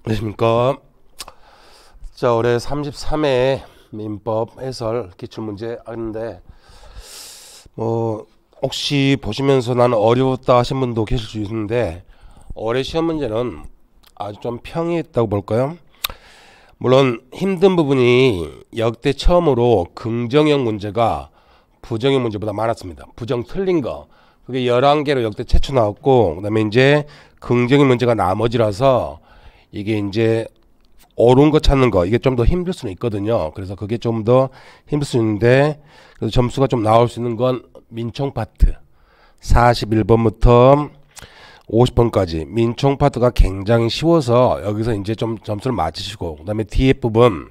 안녕하십니까. 자, 올해 33회 민법 해설 기출문제 하는데, 혹시 보시면서 나는 어려웠다 하신 분도 계실 수 있는데, 올해 시험 문제는 아주 좀 평이했다고 볼까요? 물론 힘든 부분이 역대 처음으로 긍정형 문제가 부정형 문제보다 많았습니다. 부정 틀린 거 그게 11개로 역대 최초 나왔고, 그 다음에 이제 긍정형 문제가 나머지라서 이게 이제 옳은 거 찾는 거 이게 좀 더 힘들 수는 있거든요. 그래서 그게 좀 더 힘들 수 있는데, 그래서 점수가 좀 나올 수 있는 건 민총 파트 41번부터 50번까지 민총 파트가 굉장히 쉬워서 여기서 이제 좀 점수를 맞추시고, 그 다음에 뒤에 부분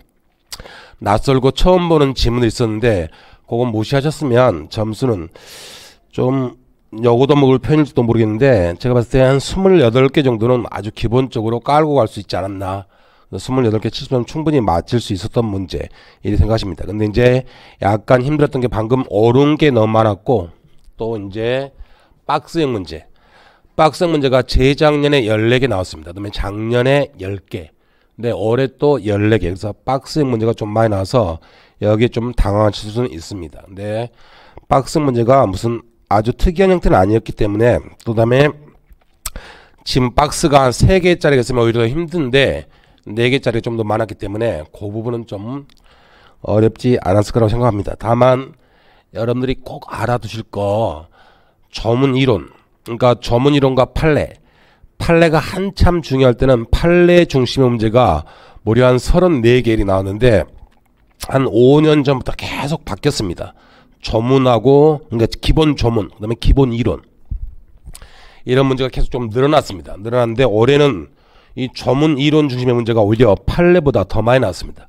낯설고 처음 보는 지문이 있었는데 그건 무시하셨으면 점수는 좀 여고도 먹을 편일지도 모르겠는데, 제가 봤을 때 한 28개 정도는 아주 기본적으로 깔고 갈 수 있지 않았나. 28개 70점 충분히 맞출 수 있었던 문제 이렇게 생각하십니다. 근데 이제 약간 힘들었던 게 방금 옳은 게 너무 많았고, 또 이제 박스형 문제가 재작년에 14개 나왔습니다. 그다음에 작년에 10개, 근데 올해 또 14개. 그래서 박스형 문제가 좀 많이 나와서 여기에 좀 당황하실 수는 있습니다. 근데 박스형 문제가 무슨 아주 특이한 형태는 아니었기 때문에, 또 다음에 지금 박스가 한 3개짜리가 있으면 오히려 더 힘든데 4개짜리가 좀 더 많았기 때문에 그 부분은 좀 어렵지 않았을 거라고 생각합니다. 다만 여러분들이 꼭 알아두실 거, 저문 이론, 그러니까 저문 이론과 판례가 한참 중요할 때는 판례 중심의 문제가 무려 한 34개일이 나왔는데, 한 5년 전부터 계속 바뀌었습니다. 저문하고, 그러니까 기본 저문, 그 다음에 기본 이론, 이런 문제가 계속 좀 늘어났는데 올해는 이 저문 이론 중심의 문제가 오히려 판례보다 더 많이 나왔습니다.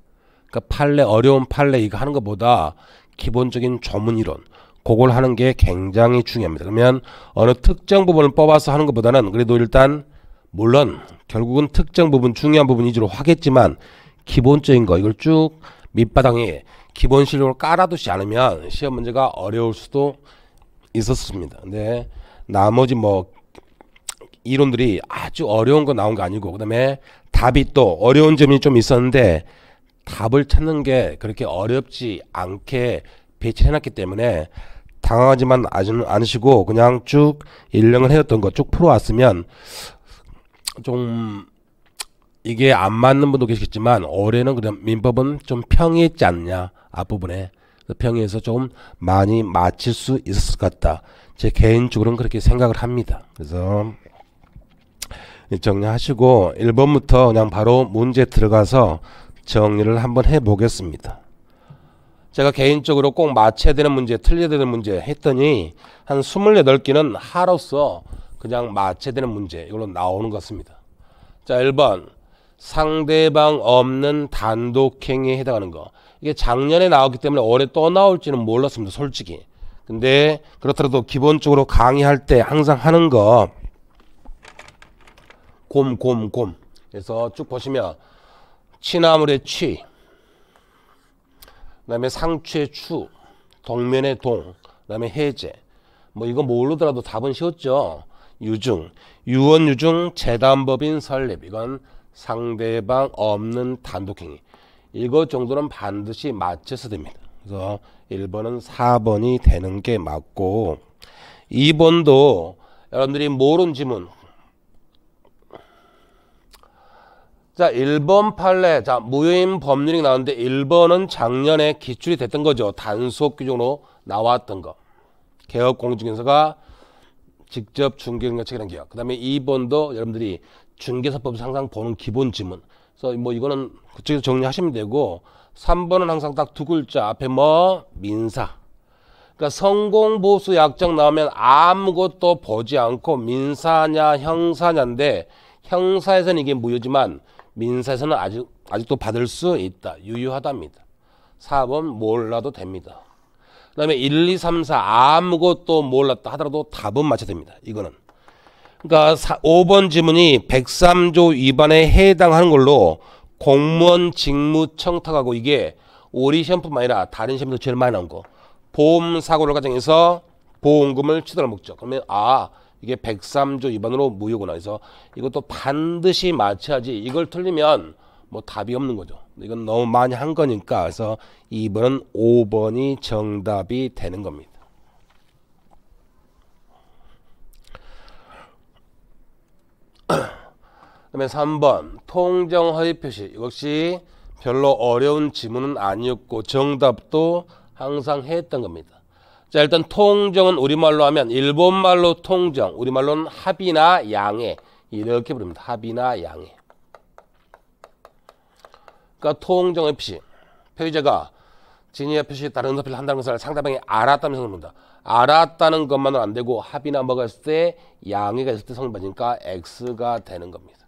그러니까 어려운 판례 이거 하는 것보다 기본적인 저문 이론 그걸 하는 게 굉장히 중요합니다. 그러면 어느 특정 부분을 뽑아서 하는 것보다는, 그래도 일단 물론 결국은 특정 부분 중요한 부분 위주로 하겠지만 기본적인 거 이걸 쭉 밑바닥에 기본 실력을 깔아두지 않으면 시험 문제가 어려울 수도 있었습니다. 근데 나머지 이론들이 아주 어려운 거 나온 거 아니고, 그 다음에 답이 또 어려운 점이 좀 있었는데 답을 찾는 게 그렇게 어렵지 않게 배치해놨기 때문에 당황하지만 않으시고 그냥 쭉 1년을 해왔던 거 쭉 풀어왔으면, 좀 이게 안 맞는 분도 계시겠지만 올해는 그냥 민법은 좀 평이했지 않냐, 앞부분에 평이해서 좀 많이 맞힐 수 있었을 것 같다. 제 개인적으로는 그렇게 생각을 합니다. 그래서 정리하시고 1번부터 그냥 바로 문제 들어가서 정리를 한번 해보겠습니다. 제가 개인적으로 꼭 맞춰야 되는 문제, 틀려야 되는 문제 했더니 한 28개는 하로서 그냥 맞춰야 되는 문제 이걸로 나오는 것 같습니다. 자, 1번 상대방 없는 단독행위에 해당하는 거. 이게 작년에 나왔기 때문에 올해 또 나올지는 몰랐습니다, 솔직히. 근데 그렇더라도 기본적으로 강의할 때 항상 하는 거 곰. 그래서 쭉 보시면 취나물의 취, 그 다음에 상추의 추, 동면의 동, 그 다음에 해제. 이거 모르더라도 답은 쉬웠죠. 유언 유증 재단법인 설립. 이건 상대방 없는 단독행위. 이거 정도는 반드시 맞춰서 됩니다. 그래서 1번은 4번이 되는 게 맞고, 2번도 여러분들이 모르는 지문. 자, 1번 판례. 자, 무효인 법률이 나오는데 1번은 작년에 기출이 됐던 거죠. 단수업 규정으로 나왔던 거. 개업공직인서가 직접 중개경력 체결한 기업. 그 다음에 2번도 여러분들이 중개사법에서 항상 보는 기본 지문. 그래서 이거는 그쪽에서 정리하시면 되고, 3번은 항상 딱 두 글자 앞에 민사. 그러니까 성공보수 약정 나오면 아무것도 보지 않고 민사냐 형사냐인데, 형사에서는 이게 무효지만 민사에서는 아직도 받을 수 있다. 유효하답니다. 4번 몰라도 됩니다. 그 다음에 1, 2, 3, 4 아무것도 몰랐다 하더라도 답은 맞춰야 됩니다. 이거는. 그러니까 5번 지문이 103조 위반에 해당하는 걸로 공무원 직무 청탁하고, 이게 우리 시험뿐만 아니라 다른 시험도 제일 많이 나온 거. 보험 사고를 가정해서 보험금을 취득할 목적. 그러면 이게 103조 위반으로 무효구나. 그래서 이것도 반드시 맞춰야지. 이걸 틀리면 뭐 답이 없는 거죠. 이건 너무 많이 한 거니까. 그래서 2번은 5번이 정답이 되는 겁니다. 그다음에 3번 통정 허위 표시. 역시 별로 어려운 지문은 아니었고 정답도 항상 했던 겁니다. 자, 일단 통정은 우리말로 하면 일본말로 통정, 우리말로는 합의나 양해 이렇게 부릅니다. 합의나 양해. 그러니까 통정의 표시. 표의자가 진위의 표시 다른 표시를 한다는 것을 상대방이 알았다는 생각합니다. 알았다는 것만은 안 되고 합의나 뭐가 있을 때 양해가 있을 때 성립 받으니까 X가 되는 겁니다.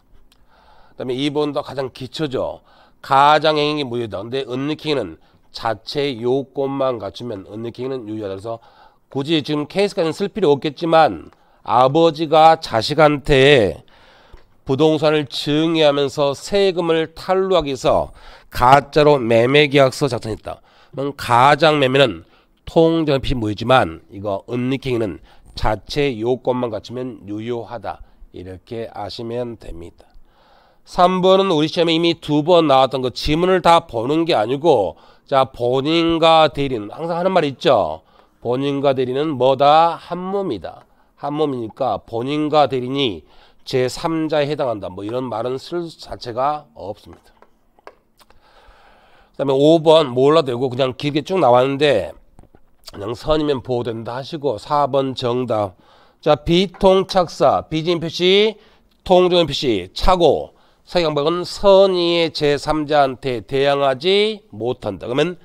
그 다음에 2번도 가장 기초죠. 가장행위 무효다. 근데 은닉행위는 자체 요건만 갖추면 은닉행위는 유효하다. 그래서 굳이 지금 케이스까지는 쓸 필요 없겠지만 아버지가 자식한테 부동산을 증여하면서 세금을 탈루하기 위해서 가짜로 매매계약서 작성했다. 그럼 가장매매는 통정의 표시 무효지만 이거 은닉행위는 자체 요건만 갖추면 유효하다. 이렇게 아시면 됩니다. 3번은 우리 시험에 이미 2번 나왔던 거 지문을 다 보는 게 아니고 자 본인과 대리인 항상 하는 말 있죠. 본인과 대리는 뭐다? 한 몸이다. 한 몸이니까 본인과 대리인이 제3자에 해당한다. 뭐 이런 말은 쓸 자체가 없습니다. 그 다음에 5번 몰라도 되고 그냥 길게 쭉 나왔는데 그냥 선이면 보호된다 하시고 4번 정답. 자 비통착사 비진 표시 통정의 표시 착오 서양박은 선의의 제3자한테 대항하지 못한다. 그러면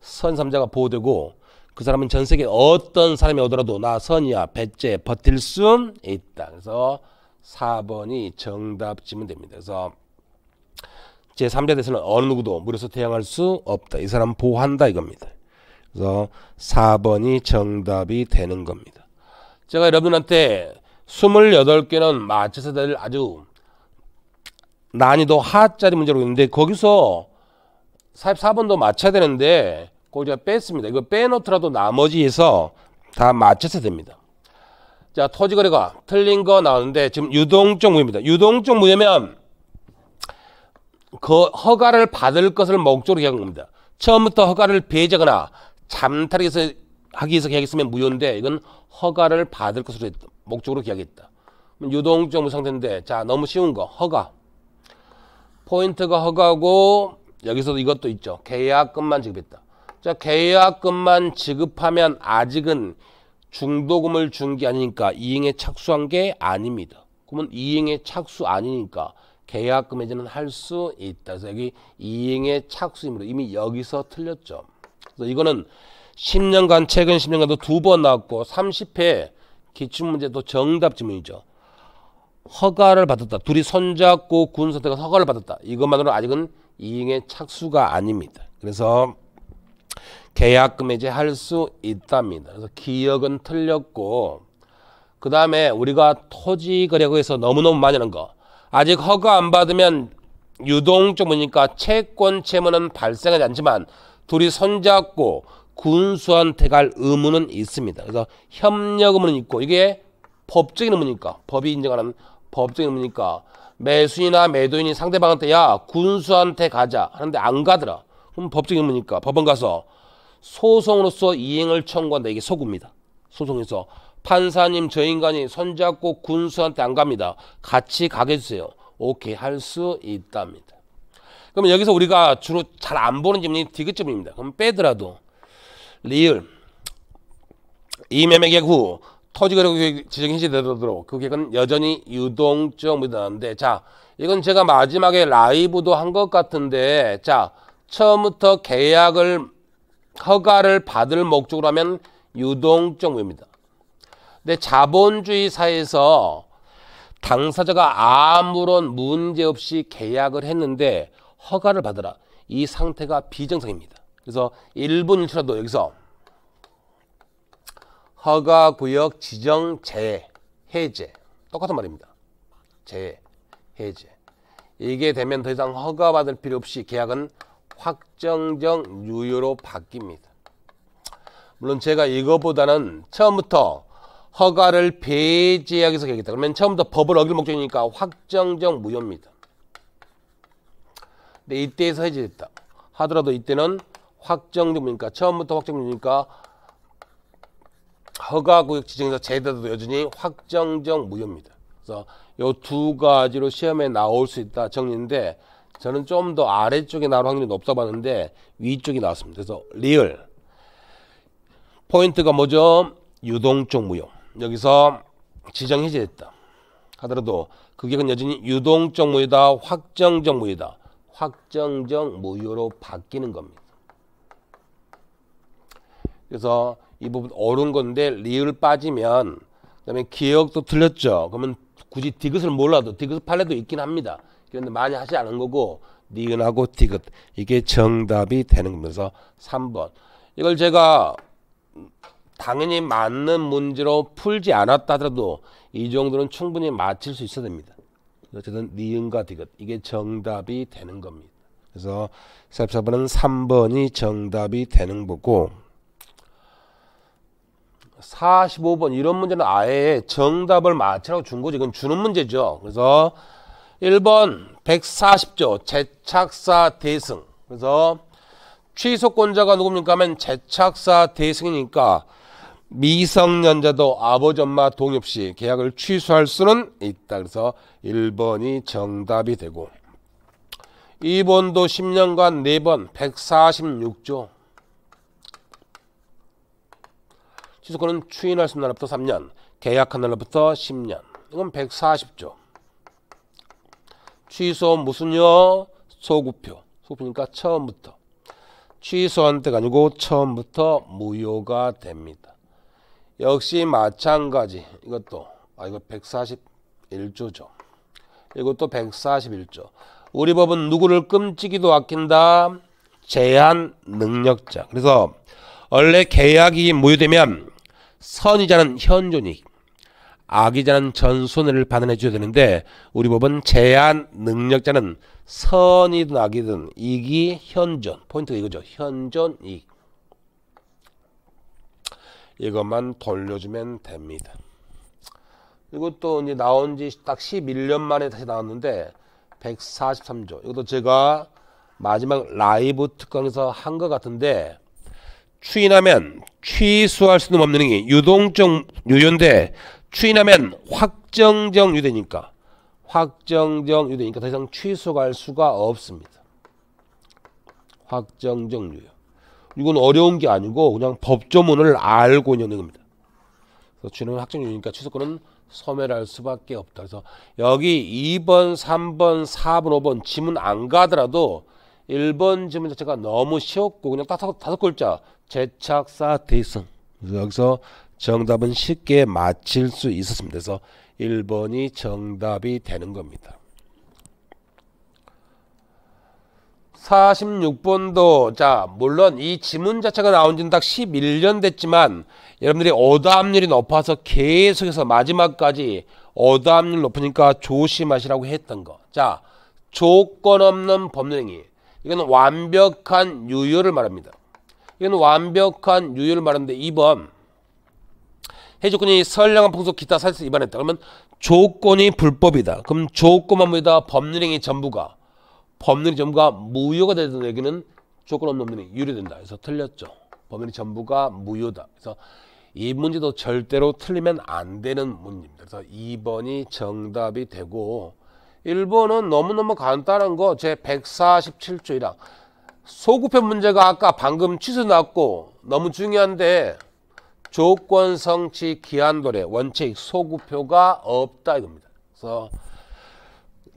선3자가 보호되고 그 사람은 전 세계 어떤 사람이 오더라도 나 선이야 배째 버틸 순 있다. 그래서 4번이 정답 지면 됩니다. 그래서 제3자에 대해서는 어느 누구도 무료해서 대항할 수 없다. 이 사람 보호한다 이겁니다. 그래서 4번이 정답이 되는 겁니다. 제가 여러분한테 28개는 맞춰서 될 아주 난이도 하짜리 문제로 있는데 거기서 44번도 맞춰야 되는데 그거 제가 뺐습니다. 이거 빼놓더라도 나머지에서 다 맞춰서 됩니다. 자 토지거래가 틀린 거 나오는데 지금 유동적 무효입니다. 유동적 무효면 그 허가를 받을 것을 목적으로 계약한 겁니다. 처음부터 허가를 배제하거나 잠탈하기 위해서 계약했으면 무효인데 이건 허가를 받을 것으로 목적으로 계약했다. 유동적 무효 상태인데 자 너무 쉬운 거 허가 포인트가 허가고 여기서도 이것도 있죠. 계약금만 지급했다. 자 계약금만 지급하면 아직은 중도금을 준 게 아니니까 이행에 착수한 게 아닙니다. 그러면 이행에 착수 아니니까 계약금 해지는 할 수 있다. 그래서 여기 이행에 착수이므로 이미 여기서 틀렸죠. 그래서 이거는 10년간 최근 10년간도 2번 나왔고 30회 기출문제도 정답 지문이죠. 허가를 받았다. 둘이 손잡고 군 선택해서 허가를 받았다. 이것만으로 아직은 이행에 착수가 아닙니다. 그래서 계약금 해지할 수 있답니다. 그래서 기억은 틀렸고 그 다음에 우리가 토지거래구에서 너무너무 많이 하는 거 아직 허가 안 받으면 유동적 무효니까 채권 채무는 발생하지 않지만 둘이 손잡고 군수한테 갈 의무는 있습니다. 그래서 협력 의무는 있고 이게 법적인 의무니까 법이 인정하는 법적인 의무니까 매수인이나 매도인이 상대방한테 야 군수한테 가자 하는데 안 가더라. 그럼 법적인 의무니까 법원 가서 소송으로서 이행을 청구한다. 이게 소구입니다. 소송에서 판사님 저 인간이 손잡고 군수한테 안 갑니다. 같이 가게 해주세요. 오케이 할 수 있답니다. 그러면 여기서 우리가 주로 잘 안 보는 질문이 디귿점입니다. 그럼 빼더라도 리을 이매매 계획 후 토지거래 지정 해지되도록 그 계획은 여전히 유동적 무효다는데 자 이건 제가 마지막에 라이브도 한 것 같은데 자 처음부터 계약을 허가를 받을 목적으로 하면 유동적 무효입니다. 근데 자본주의 사회에서 당사자가 아무런 문제 없이 계약을 했는데 허가를 받으라. 이 상태가 비정상입니다. 그래서 1분 1초라도 여기서 허가구역 지정 제외 해제 똑같은 말입니다. 제외 해제 이게 되면 더 이상 허가받을 필요 없이 계약은 확정적 유효로 바뀝니다. 물론 제가 이거보다는 처음부터 허가를 배제하기 위해서 계약했다. 그러면 처음부터 법을 어길 목적이니까 확정적 무효입니다. 근데 이때에서 해제됐다 하더라도 이때는 확정적 무효니까 처음부터 확정적 무효니까 허가구역 지정에서 제대도 여전히 확정적 무효입니다. 그래서 이 두 가지로 시험에 나올 수 있다 정리인데 저는 좀 더 아래쪽에 나올 확률이 높다 봤는데 위쪽이 나왔습니다. 그래서 리얼 포인트가 뭐죠? 유동적 무효. 여기서 지정 해제됐다 하더라도 그게 여전히 유동적 무효다, 확정적 무효다. 확정적 무효로 바뀌는 겁니다. 그래서 이 부분 옳은 건데 리을 빠지면 그다음에 기억도 틀렸죠. 그러면 굳이 디귿을 몰라도 디귿 판례도 있긴 합니다. 그런데 많이 하지 않은 거고 니은하고 디귿 이게 정답이 되는 겁니다. 그래서 3번 이걸 제가 당연히 맞는 문제로 풀지 않았다 하더라도 이 정도는 충분히 맞힐 수 있어야 됩니다. 어쨌든 니은과 디귿 이게 정답이 되는 겁니다. 그래서 4번은 3번이 정답이 되는 거고 45번 이런 문제는 아예 정답을 맞추라고 준 거죠. 이건 주는 문제죠. 그래서 1번 140조 제착사 대승. 그래서 취소권자가 누굽니까 하면 제착사 대승이니까 미성년자도 아버지 엄마 동의 없이 계약을 취소할 수는 있다. 그래서 1번이 정답이 되고 2번도 10년간 4번 146조 취소권은 추인할 수 있는 날부터 3년 계약한 날부터 10년 이건 140조 취소 무슨요? 소구표 소구표니까 처음부터 취소한 때가 아니고 처음부터 무효가 됩니다. 역시 마찬가지 이것도 이거 141조죠. 이것도 141조. 우리 법은 누구를 끔찍이도 아낀다? 제한 능력자. 그래서 원래 계약이 무효되면 선이자는 현존이익, 악이자는 전손해를 반환해 줘야 되는데 우리 법은 제한 능력자는 선이든 악이든 이익이 현존. 포인트가 이거죠. 현존 이익. 이것만 돌려주면 됩니다. 이것도 이제 나온 지 딱 11년 만에 다시 나왔는데 143조. 이것도 제가 마지막 라이브 특강에서 한 것 같은데 추인하면 취소할 수는 없는 행위 유동적 유효인데 추인하면 확정적 유효니까 더 이상 취소할 수가 없습니다. 확정적 유효. 이건 어려운 게 아니고 그냥 법조문을 알고 있는 겁니다. 그래서 추인하면 확정적 유효니까 취소권은 소멸할 수밖에 없다. 그래서 여기 2번, 3번, 4번, 5번 지문 안 가더라도 1번 지문 자체가 너무 쉬웠고 그냥 딱 다섯 글자 제착사 대승. 그래서 여기서 정답은 쉽게 맞힐 수 있었습니다. 그래서 1번이 정답이 되는 겁니다. 46번도 자 물론 이 지문 자체가 나온 지는 딱 11년 됐지만 여러분들이 오답률이 높아서 계속해서 마지막까지 오답률 높으니까 조심하시라고 했던 거. 자 조건 없는 법률행위 이건 완벽한 유효를 말합니다. 이건 완벽한 유효를 말하는데 2번 해조건이 선량한 풍속 기타 사실에서 위반했다. 그러면 조건이 불법이다. 그럼 조건만 무효다. 법률행위 전부가 무효가 되는 얘기는 조건 없는 법률행위 유효된다. 그래서 틀렸죠. 법률행위 전부가 무효다. 그래서 이 문제도 절대로 틀리면 안 되는 문제입니다. 그래서 2번이 정답이 되고 1번은 너무너무 간단한 거 제 147조 1항 소구표 문제가 아까 방금 취소 나왔고 너무 중요한데 조건 성취 기한 도래 원칙 소구표가 없다 이겁니다. 그래서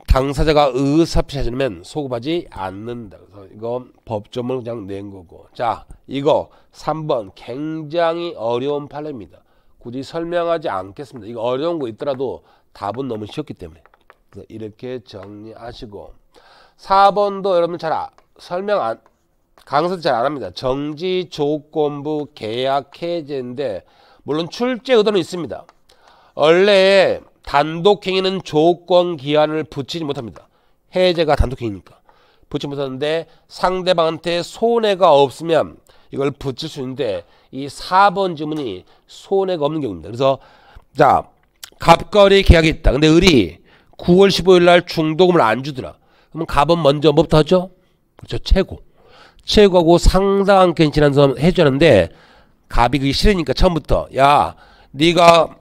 당사자가 의사표시 하면 소급하지 않는다. 그래서 이거 법조문을 그냥 낸 거고. 자 이거 3번 굉장히 어려운 판례입니다. 굳이 설명하지 않겠습니다. 이거 어려운 거 있더라도 답은 너무 쉬웠기 때문에. 그래서 이렇게 정리하시고 4번도 여러분 잘 강사도 잘 안 합니다. 정지 조건부 계약 해제인데 물론 출제 의도는 있습니다. 원래 단독행위는 조건 기한을 붙이지 못합니다. 해제가 단독행위니까 붙이지 못하는데 상대방한테 손해가 없으면 이걸 붙일 수 있는데 이 4번 지문이 손해가 없는 경우입니다. 그래서 자, 갑과 을의 계약이 있다. 근데 을이 9월 15일 날 중도금을 안 주더라. 그러면 갑은 먼저 뭐부터 하죠? 그렇죠. 최고. 최고하고 상당한 괜찮은 점 해주는데 갑이 그게 싫으니까 처음부터 야, 네가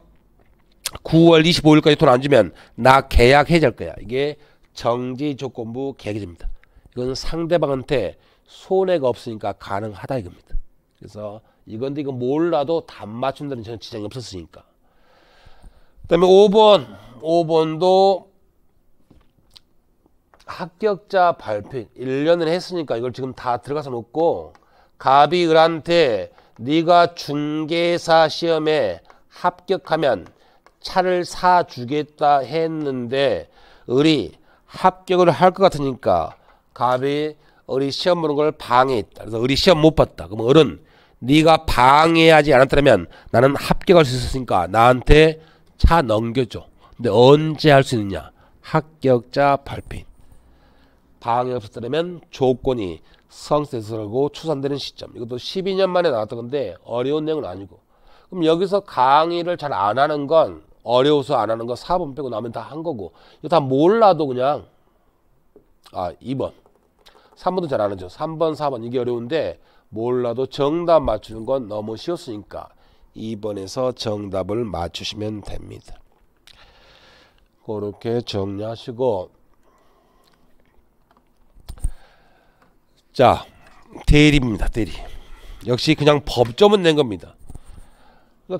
9월 25일까지 돈 안 주면 나 계약 해지할 거야. 이게 정지 조건부 계약입니다. 이건 상대방한테 손해가 없으니까 가능하다 이겁니다. 그래서 이건데 이거 몰라도 답 맞춘다는 전혀 지장이 없었으니까. 그다음에 5번도 합격자 발표 1년을 했으니까 이걸 지금 다 들어가서 놓고 갑이 을한테 네가 중개사 시험에 합격하면 차를 사주겠다 했는데 을이 합격을 할 것 같으니까 갑이 을이 시험 보는 걸 방해했다. 그래서 을이 시험 못 봤다. 그러면 을은 네가 방해하지 않았다면 나는 합격할 수 있었으니까 나한테 차 넘겨줘. 근데 언제 할 수 있느냐? 합격자 발표인. 방해 없었다면 조건이 성세서고 추산되는 시점. 이것도 12년 만에 나왔던 건데 어려운 내용은 아니고. 그럼 여기서 강의를 잘 안 하는 건 어려워서 안 하는 거 4번 빼고 나면 다 한 거고. 이거 다 몰라도 그냥 2번. 3번도 잘 안 하죠. 3번, 4번 이게 어려운데 몰라도 정답 맞추는 건 너무 쉬웠으니까 2번에서 정답을 맞추시면 됩니다. 그렇게 정리하시고 자, 대리입니다. 대리. 역시 그냥 법조문 낸 겁니다.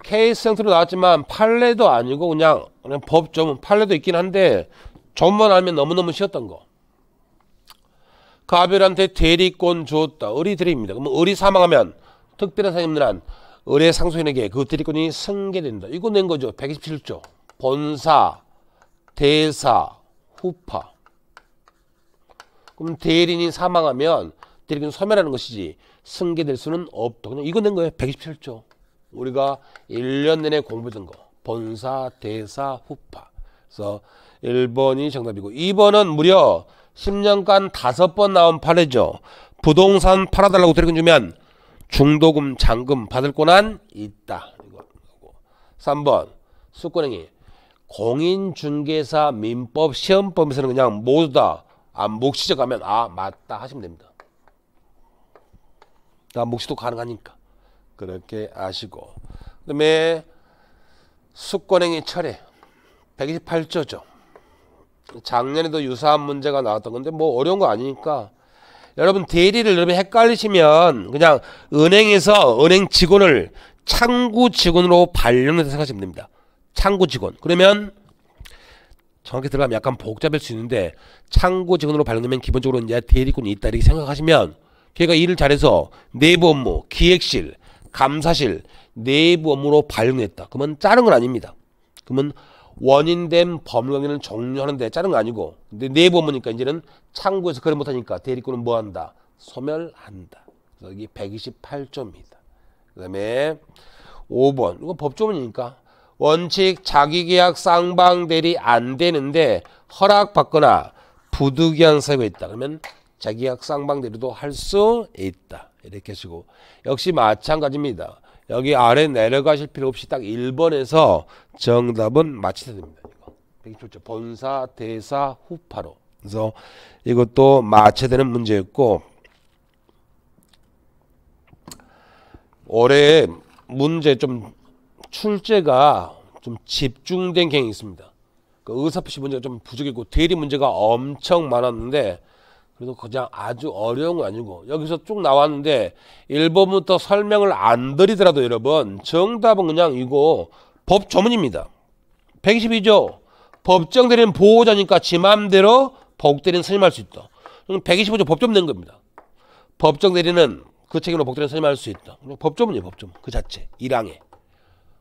케이스 형태로 나왔지만 판례도 아니고 그냥 법조문. 판례도 있긴 한데 전만 알면 너무너무 쉬웠던 거. 갑을한테 대리권 줬다. 을이 대리입니다. 그러면 을이 사망하면 특별한 사임들한 을의 상속인에게 그 대리권이 승계된다. 이거 낸 거죠. 127조. 본사, 대사, 후파. 그럼 대리인이 사망하면 대리권 소멸하는 것이지 승계될 수는 없다. 그냥 이거 낸 거예요. 127조. 우리가 1년 내내 공부했던 거. 본사, 대사, 후파. 그래서 1번이 정답이고 2번은 무려 10년간 5번 나온 판례죠. 부동산 팔아달라고 대리권 주면 중도금, 잔금 받을 권한 있다. 3번 수권행위. 공인중개사 민법 시험법에서는 그냥 모두 다 묵시적 가면 맞다 하시면 됩니다. 묵시도 가능하니까 그렇게 아시고. 그 다음에 수권행위 철회 128조죠. 작년에도 유사한 문제가 나왔던 건데 뭐 어려운 거 아니니까 여러분 대리를 여러분 헷갈리시면 그냥 은행에서 은행 직원을 창구 직원으로 발령해서 생각하시면 됩니다. 창구 직원. 그러면 정확히 들어가면 약간 복잡할 수 있는데 창구 직원으로 발령되면 기본적으로 이제 대리권이 있다 이렇게 생각하시면 걔가 일을 잘해서 내부 업무, 기획실, 감사실, 내부 업무로 발령했다. 그러면 자른 건 아닙니다. 그러면 원인된 법률관계는 종료하는데 자른 거 아니고 근데 내부 업무니까 이제는 창구에서 그걸 못하니까 대리권은 뭐한다? 소멸한다. 그래서 여기 128조입니다. 그 다음에 5번 이거 법조문이니까 원칙 자기계약 쌍방대리 안 되는데 허락받거나 부득이한 사유가 있다. 그러면 자기계약 쌍방대리도 할 수 있다. 이렇게 하시고 역시 마찬가지입니다. 여기 아래 내려가실 필요 없이 딱 1번에서 정답은 맞히셔야 됩니다. 이거 127조 본사, 대사, 후파로. 그래서 이것도 맞춰야 되는 문제였고 올해 문제 좀 출제가 좀 집중된 경향이 있습니다. 그 의사표시 문제가 좀 부족했고 대리 문제가 엄청 많았는데 그래도 그냥 아주 어려운 거 아니고 여기서 쭉 나왔는데 1번부터 설명을 안 드리더라도 여러분 정답은 그냥 이거 법조문입니다. 122조 법정 대리는 보호자니까 지 맘대로 복대리는 선임할 수 있다. 125조 법조문 낸 겁니다. 법정 대리는 그 책임으로 복대리는 선임할 수 있다. 법조문이에요. 법조문 그 자체 1항에.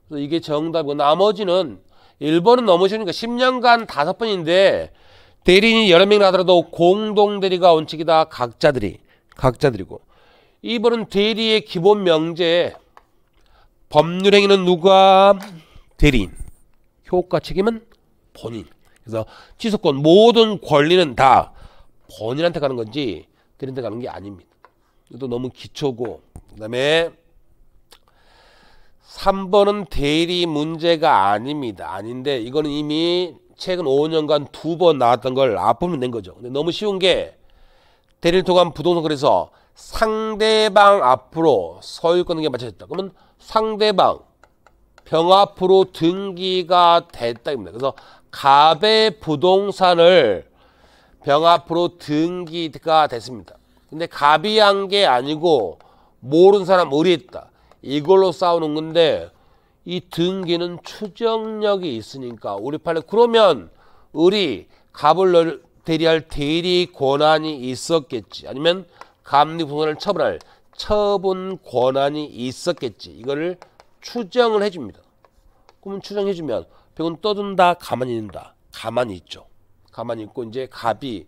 그래서 이게 정답이고 나머지는 1번은 너무 쉬우니까 10년간 5번인데 대리인이 여러 명이 하더라도 공동대리가 원칙이다. 각자들이고 2번은 대리의 기본 명제 법률행위는 누가? 대리인. 효과 책임은 본인. 그래서 취소권 모든 권리는 다 본인한테 가는 건지 대리인한테 가는 게 아닙니다. 이것도 너무 기초고 그 다음에 3번은 대리 문제가 아닙니다. 아닌데 이거는 이미 최근 5년간 2번 나왔던 걸 앞부분 낸 거죠. 근데 너무 쉬운 게 대리를 통한 부동산 거래에서 상대방 앞으로 소유권 등기가 맞춰졌다. 그러면 상대방 병 앞으로 등기가 됐다입니다. 그래서 갑의 부동산을 병 앞으로 등기가 됐습니다. 근데 갑이 한 게 아니고 모르는 사람 의뢰했다. 이걸로 싸우는 건데 이 등기는 추정력이 있으니까 우리 판례 그러면 갑을 대리할 대리 권한이 있었겠지. 아니면 갑리 부동산을 처분할 처분 권한이 있었겠지. 이거를 추정을 해줍니다. 그러면 추정해주면 병은 떠든다, 가만히 있는다. 가만히 있죠. 가만히 있고 이제 갑이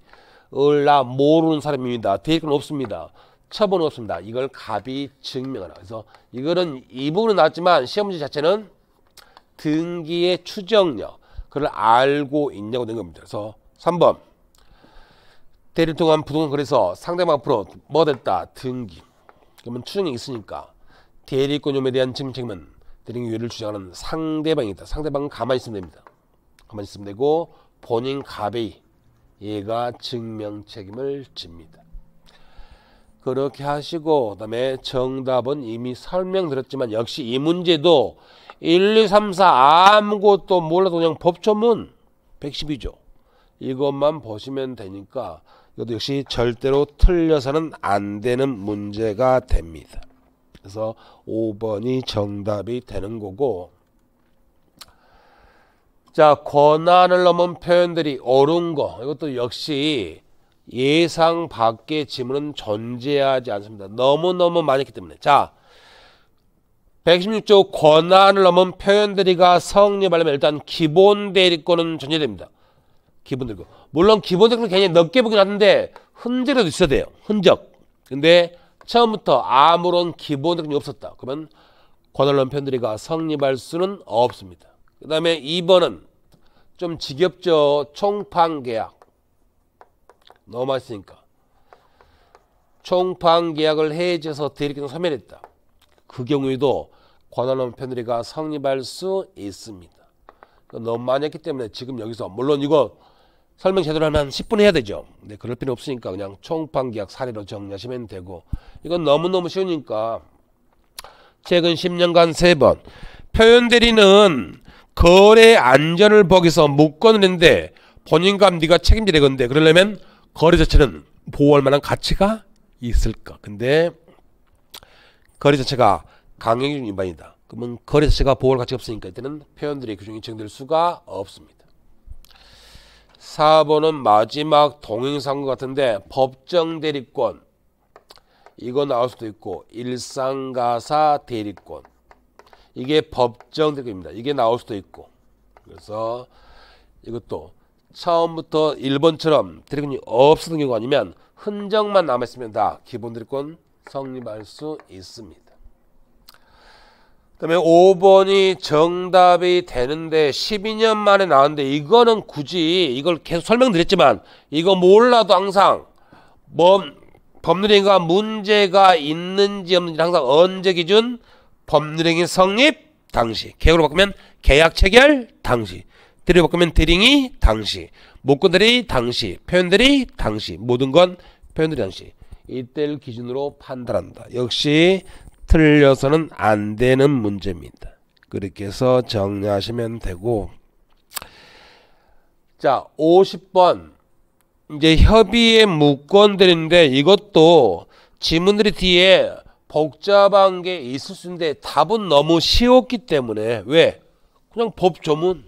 나 모르는 사람입니다. 대리권 없습니다. 처분은 없습니다. 이걸 갑이 증명하라. 그래서 이거는 이 부분은 나왔지만 시험 문제 자체는 등기의 추정력 그걸 알고 있냐고 된 겁니다. 그래서 3번 대리를 통한 부동산 거래에서 상대방 앞으로 뭐 됐다? 등기. 그러면 추정력이 있으니까 대리권 요금에 대한 증명 책임은 대리인 유예를 주장하는 상대방이 있다. 상대방은 가만히 있으면 됩니다. 가만히 있으면 되고 본인 갑이 얘가 증명 책임을 집니다. 그렇게 하시고 그다음에 정답은 이미 설명드렸지만 역시 이 문제도 1, 2, 3, 4 아무것도 몰라도 그냥 법조문 112조 이것만 보시면 되니까 이것도 역시 절대로 틀려서는 안 되는 문제가 됩니다. 그래서 5번이 정답이 되는 거고, 자, 권한을 넘은 표현들이 옳은 거 이것도 역시 예상 밖의 지문은 존재하지 않습니다. 너무너무 많이 했기 때문에. 자, 116조 권한을 넘은 표현들이가 성립하려면 일단 기본 대리권은 존재됩니다. 기본 대리권. 물론 기본 대리권은 굉장히 넓게 보긴 하는데 흔적이라도 있어야 돼요. 흔적. 근데 처음부터 아무런 기본 대리권이 없었다. 그러면 권한을 넘은 표현들이가 성립할 수는 없습니다. 그 다음에 2번은 좀 지겹죠. 총판계약. 너무 많으니까. 총판계약을 해제해서 대리권을 소멸했다. 그 경우에도 권한 넘은 표현들이가 성립할 수 있습니다. 너무 많이 했기 때문에 지금 여기서 물론 이거 설명 제대로 하면 한 10분 해야 되죠. 근데 그럴 필요 없으니까 그냥 총판계약 사례로 정리하시면 되고, 이건 너무너무 쉬우니까 최근 10년간 3번 표현대리는 거래 안전을 보기 위해서 무건을 했는데 본인과 네가 책임지래 건데 그러려면 거래 자체는 보호할 만한 가치가 있을까? 근데 거래 자체가 강행위준 위반이다. 그러면 거래 자체가 보호할 가치가 없으니까 이때는 표현들이 규정이 정될 수가 없습니다. 4번은 마지막 동행사건 같은데 법정 대리권 이거 나올 수도 있고 일상가사 대리권 이게 법정 대리권입니다. 이게 나올 수도 있고 그래서 이것도 처음부터 1번처럼 대리권이 없었던 경우가 아니면 흔적만 남아있으면 다 기본 대리권 성립할 수 있습니다. 그 다음에 5번이 정답이 되는데 12년 만에 나왔는데 이거는 굳이 이걸 계속 설명드렸지만 이거 몰라도 항상 법률행위가 문제가 있는지 없는지 항상 언제 기준? 법률행위 성립 당시. 계약으로 바꾸면 계약 체결 당시. 대리로 바꾸면 대리인이 당시. 목권들이 당시. 표현들이 당시. 모든 건 표현들이 당시. 이때를 기준으로 판단한다. 역시 틀려서는 안 되는 문제입니다. 그렇게 해서 정리하시면 되고, 자 50번 이제 협의의 무권들인데 이것도 지문들이 뒤에 복잡한 게 있을 수 있는데 답은 너무 쉬웠기 때문에 왜? 그냥 법조문.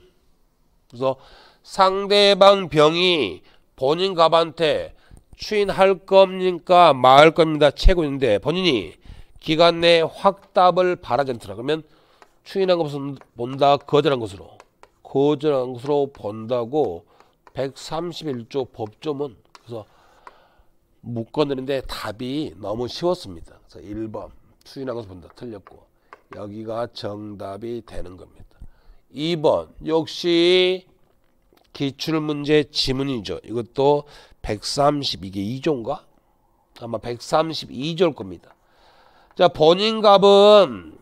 그래서 상대방 병이 본인 갑한테 추인할 겁니까 말 겁니다 채고 있는데 본인이 기간 내에 확답을 바라지 않더라. 그러면 추인한 것은 본다 거절한 것으로 본다고 131조 법조문. 그래서 묶어내는데 답이 너무 쉬웠습니다. 그래서 1번 추인한 것을 본다 틀렸고 여기가 정답이 되는 겁니다. 2번 역시 기출문제 지문이죠. 이것도 132개 2조인가? 아마 132조일 겁니다. 자, 본인 갑은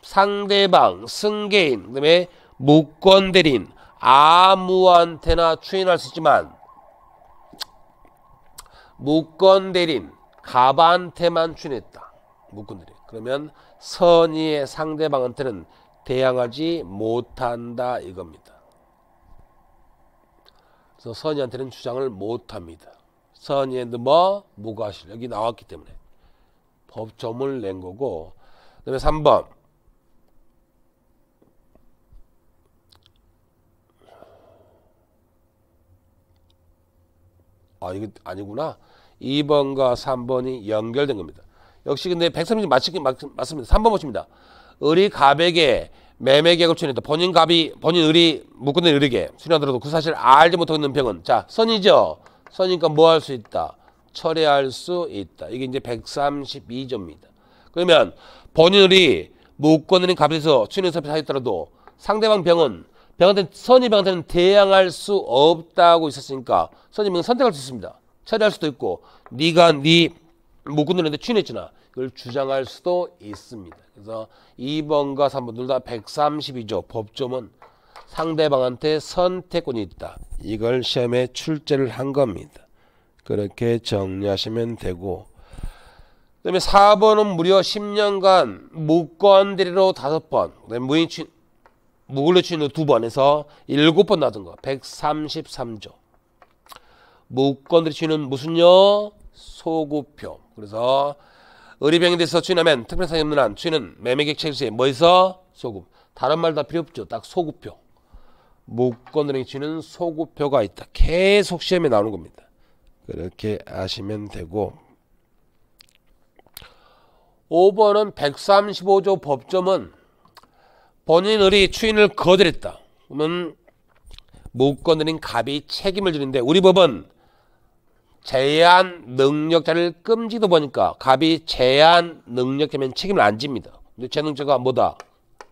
상대방, 승계인, 그 다음에 무권대리인 아무한테나 추인할 수 있지만 무권대리인 갑한테만 추인했다. 무권대리인. 그러면 선의의 상대방한테는 대항하지 못한다 이겁니다. 그래서 선의한테는 주장을 못합니다. 선의의 무과실 여기 나왔기 때문에 법조문을 낸 거고, 그 다음에 3번 이거 아니구나. 2번과 3번이 연결된 겁니다. 역시 근데 130이 맞습니다. 3번 보십니다. 을이 갑에게 매매계약을 추진했다. 본인 을이 묶어낸 을에게 추진하더라도 그 사실을 알지 못하고 있는 병은 자 선이죠. 선이니까 뭐 할 수 있다. 철회할 수 있다. 이게 이제 132조입니다. 그러면 본인 을이 묶어낸 갑에서 추진해서 하였더라도 상대방 선의 병한테는 대항할 수 없다고 있었으니까 선의 병은 선택할 수 있습니다. 처리할 수도 있고 네가 네 묶어낸데 추진했잖아. 이걸 주장할 수도 있습니다. 그래서 2번과 3번 둘 다 132조 법조문 상대방한테 선택권이 있다. 이걸 시험에 출제를 한 겁니다. 그렇게 정리하시면 되고, 그 다음에 4번은 무려 10년간 무권대리로 5번, 그 다음에 무근로 추인으로 2번 해서 7번 나왔던 거 133조. 무권대리 추인은 무슨요? 소구표. 그래서 의리병에 대해서 추인하면 특별사항이 없는 한 추인은 매매계약 체결시에 뭐해서? 소구. 다른 말 다 필요 없죠. 딱 소구표. 무권대리 추인은 소구표가 있다. 계속 시험에 나오는 겁니다. 그렇게 아시면 되고, 5번은 135조 법조문 본인 을이 추인을 거절했다. 그러면 무권대리인 갑이 책임을 지는데 우리 법은 제한 능력자를 끔지도 보니까 갑이 제한 능력자면 책임을 안 집니다. 근데 제능자가 뭐다?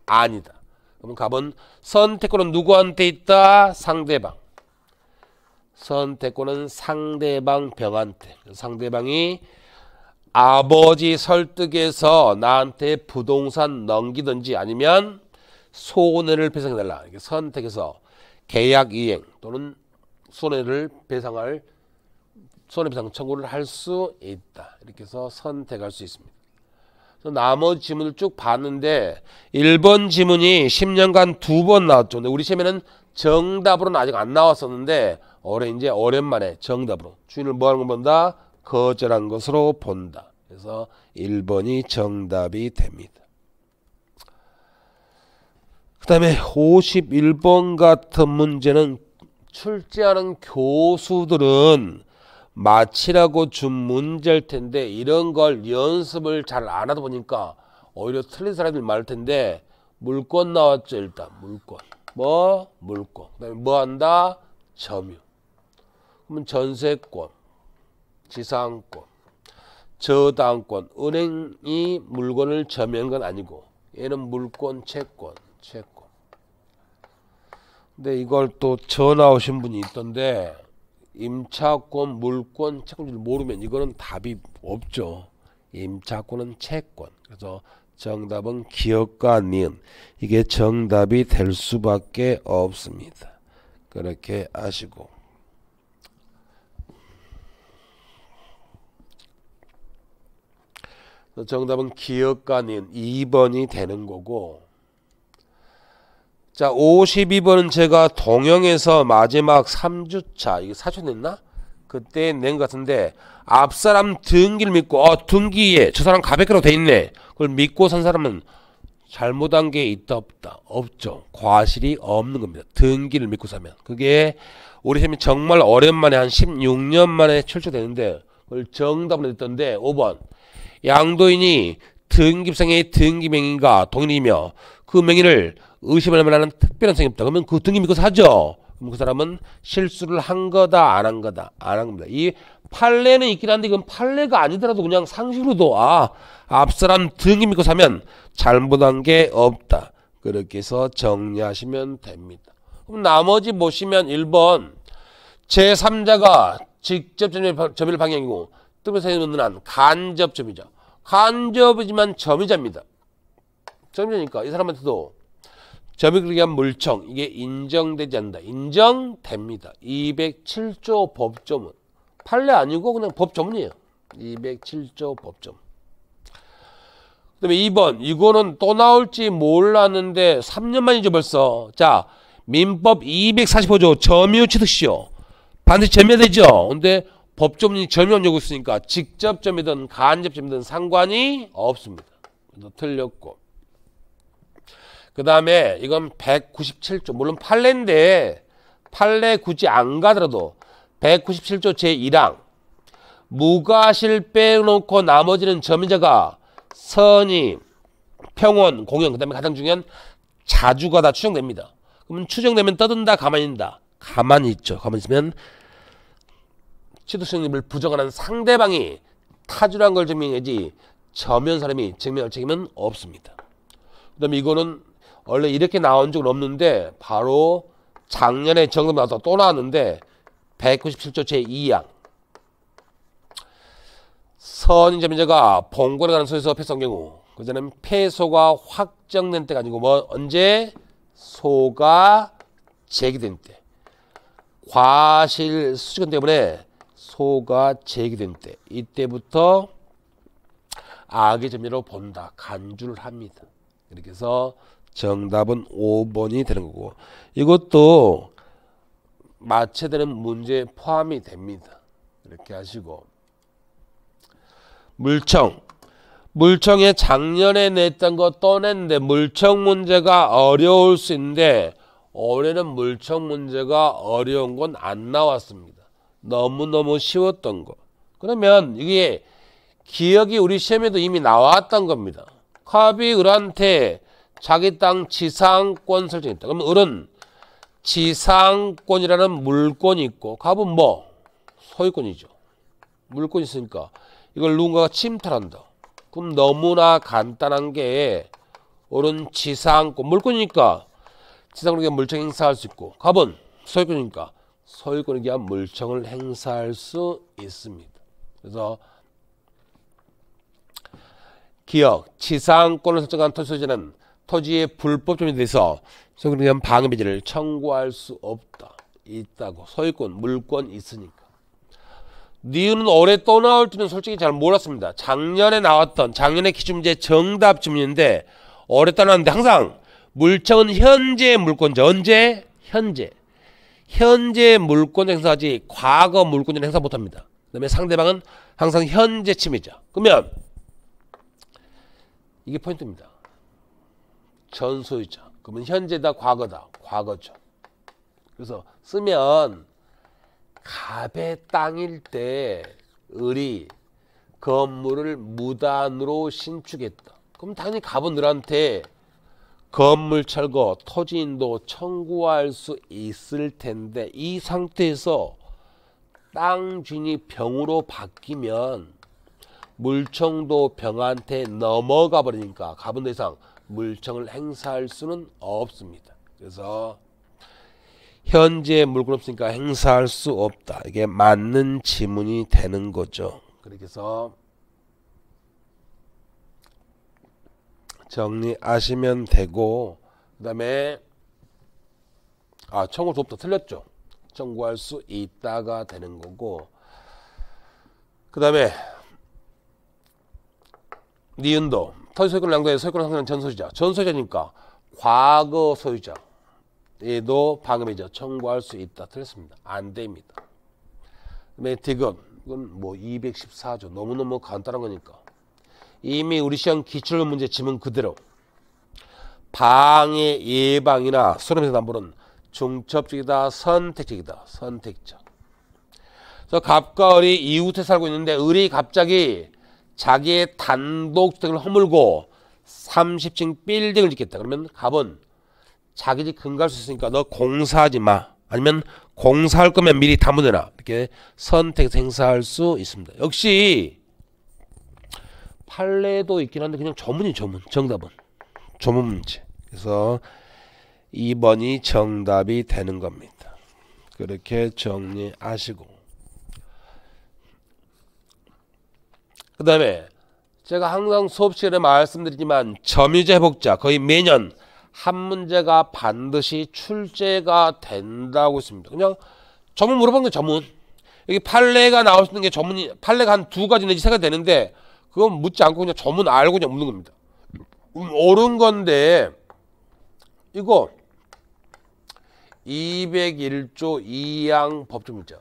아니다. 그러면 갑은 선택권은 누구한테 있다? 상대방. 선택권은 상대방 병한테. 상대방이 아버지 설득해서 나한테 부동산 넘기든지 아니면 손해를 배상해달라. 이렇게 선택해서 계약 이행 또는 손해배상 청구를 할 수 있다. 이렇게 해서 선택할 수 있습니다. 그래서 나머지 지문을 쭉 봤는데 1번 지문이 10년간 2번 나왔죠. 근데 우리 시험에는 정답으로는 아직 안 나왔었는데 이제 오랜만에 정답으로 주인을 뭐 하는 걸 본다? 거절한 것으로 본다. 그래서 1번이 정답이 됩니다. 그 다음에 51번 같은 문제는 출제하는 교수들은 마치라고 준 문제일 텐데 이런 걸 연습을 잘 안 하다 보니까 오히려 틀린 사람들이 많을 텐데 물권 나왔죠. 일단 물권. 물권. 그 다음에 뭐 한다? 점유. 그러면 전세권, 지상권, 저당권, 은행이 물건을 점유한 건 아니고 얘는 물권, 채권. 근데 이걸 또 전화 오신 분이 있던데 임차권, 물권, 채권을 모르면 이거는 답이 없죠. 임차권은 채권. 그래서 정답은 기역과 니은. 이게 정답이 될 수밖에 없습니다. 그렇게 아시고. 정답은 기역과 니은 2번이 되는 거고. 자, 52번은 제가 동영에서 마지막 3주차, 이게 4주 냈나? 그때 낸 것 같은데, 앞사람 등기를 믿고, 등기에 저 사람 가백이라고 돼 있네. 그걸 믿고 산 사람은 잘못한 게 있다, 없다? 없죠. 과실이 없는 겁니다. 등기를 믿고 사면. 그게 우리 쌤이 정말 오랜만에 한 16년 만에 출처되는데, 그걸 정답으로 냈던데, 5번. 양도인이 등기부상의 등기명의가 동일이며, 그 명의를 의심할 만한 특별한 성이 없다. 그러면 그 등기 믿고 사죠. 그럼 그 사람은 실수를 한 거다, 안 한 거다, 안 한 겁니다. 이 판례는 있긴 한데 이건 판례가 아니더라도 그냥 상식으로도 앞사람 등기 믿고 사면 잘못한 게 없다. 그렇게 해서 정리하시면 됩니다. 그럼 나머지 보시면 1번 제3자가 직접 점유할 방향이고 특별사유는 한 간접점이죠. 간접이지만 점유자입니다. 점유자니까 이 사람한테도 점유권을 위한 물청 이게 인정되지 않는다. 인정됩니다. 207조 법조문. 판례 아니고 그냥 법조문이에요. 207조 법조문. 그 다음에 2번 이거는 또 나올지 몰랐는데 3년 만이죠 벌써. 자 민법 245조 점유취득시효 반드시 점유해야 되죠. 근데 법조문이 점유한 요구 있으니까 직접 점유든 간접 점유든 상관이 없습니다. 그래서 틀렸고 그 다음에 이건 197조 물론 판례인데 판례 굳이 안 가더라도 197조 제1항 무과실 빼놓고 나머지는 점유자가 선의, 평원, 공연 그 다음에 가장 중요한 자주가 다 추정됩니다. 그러면 추정되면 떠든다 가만히 있는다. 가만히 있죠. 가만히 있으면 취득성립을 부정하는 상대방이 타주란 걸 증명해야지 점유한 사람이 증명할 책임은 없습니다. 그 다음에 이거는 원래 이렇게 나온 적은 없는데 바로 작년에 정답 나와서 또 나왔는데 197조 제2항 선의 점유자가 본권에 관한 소에서 패소한 경우 그전에는 패소가 확정된 때가 아니고 뭐 언제 소가 제기된 때 과실 수식권 때문에 소가 제기된 때 이때부터 악의 점유로 본다 간주를 합니다. 이렇게 해서 정답은 5번이 되는 거고 이것도 마체되는 문제에 포함이 됩니다. 이렇게 하시고 물청에 작년에 냈던 거 떠냈는데 물청 문제가 어려울 수 있는데 올해는 물청 문제가 어려운 건 안 나왔습니다. 너무너무 쉬웠던 거. 그러면 이게 기억이 우리 시험에도 이미 나왔던 겁니다. 갑이 을한테 자기 땅 지상권 설정했다. 그러면 을은 지상권이라는 물권이 있고 갑은 뭐? 소유권이죠. 물권이 있으니까 이걸 누군가가 침탈한다. 그럼 너무나 간단한 게 을은 지상권 물권이니까 지상권에 대한 물청 행사할 수 있고 갑은 소유권이니까 소유권에 대한 물청을 행사할 수 있습니다. 그래서 기억, 지상권을 설정한 토지 소유자는 토지의 불법 점유에 대해서 소유권에 대한 방해배제를 청구할 수 없다. 있다고. 소유권, 물권 있으니까. 니은은 올해 또 나올지는 솔직히 잘 몰랐습니다. 작년에 나왔던 작년의 기출문제 정답 질문인데 올해 또 나왔는데 항상 물청은 현재 물권자. 언제? 현재 물권 행사하지 과거 물권자 행사 못합니다. 그 다음에 상대방은 항상 현재 침해자. 그러면 이게 포인트입니다. 전 소유자. 그러면 현재다 과거다. 과거죠. 그래서 쓰면 갑의 땅일 때 을이 건물을 무단으로 신축했다. 그럼 당연히 갑은 을한테 건물 철거, 토지인도 청구할 수 있을 텐데 이 상태에서 땅 주인이 병으로 바뀌면 물청도 병한테 넘어가 버리니까 갑은 더 이상 물청을 행사할 수는 없습니다. 그래서 현재 물건 없으니까 행사할 수 없다. 이게 맞는 지문이 되는 거죠. 그렇게 해서 정리하시면 되고 그 다음에 청구할 수 없다. 틀렸죠. 청구할 수 있다가 되는 거고 그 다음에 니은도 토지 소유권을 양도해 소유권을 상정한 전소유자. 전소유자니까 과거 소유자. 얘도 방음이죠. 청구할 수 있다. 틀렸습니다. 안 됩니다. 그다음에 디귿. 이건 뭐 214조. 너무너무 간단한 거니까. 이미 우리 시험 기출 문제 지문 그대로. 방해 예방이나 수렴에서 남부는 중첩적이다. 선택적이다. 선택적. 그래서 갑과 을이 이웃에 살고 있는데 을이 갑자기 자기의 단독주택을 허물고 30층 빌딩을 짓겠다. 그러면 갑은 자기 집 근거할 수 있으니까 너 공사하지 마. 아니면 공사할 거면 미리 담아내라. 이렇게 선택해서 행사할 수 있습니다. 역시 판례도 있긴 한데 그냥 조문이 조문. 정답은 조문 문제. 그래서 2번이 정답이 되는 겁니다. 그렇게 정리하시고 그 다음에 제가 항상 수업 시간에 말씀드리지만 점유자 회복자 거의 매년 한 문제가 반드시 출제가 된다고 했습니다. 그냥 전문 물어본 게 전문. 여기 판례가 나올 수 있는 게 전문이, 판례가 한 두 가지 내지 세 가지 되는데 그건 묻지 않고 그냥 전문 알고 그냥 묻는 겁니다. 옳은 건데 이거 201조 2항 법조문자.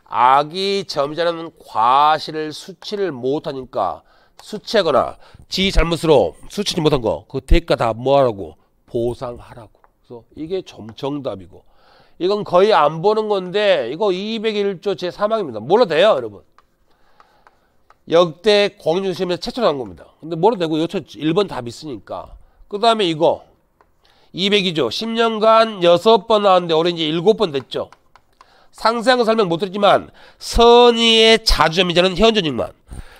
악의 점유자는 과실을 수치를 못하니까 수치하거나 지 잘못으로 수치지 못한 거 그 대가 다 뭐하라고? 보상하라고. 그래서 이게 정답이고 이건 거의 안 보는 건데 이거 201조 제3항입니다. 몰라도 돼요 여러분. 역대 공인중개시험에서 최초로 나온 겁니다. 근데 몰라도 되고 여기서 1번 답이 있으니까. 그 다음에 이거 202조 10년간 6번 나왔는데 올해 이제 7번 됐죠. 상세한 거 설명 못 드리지만 선의의 자주점유자는 현존익만,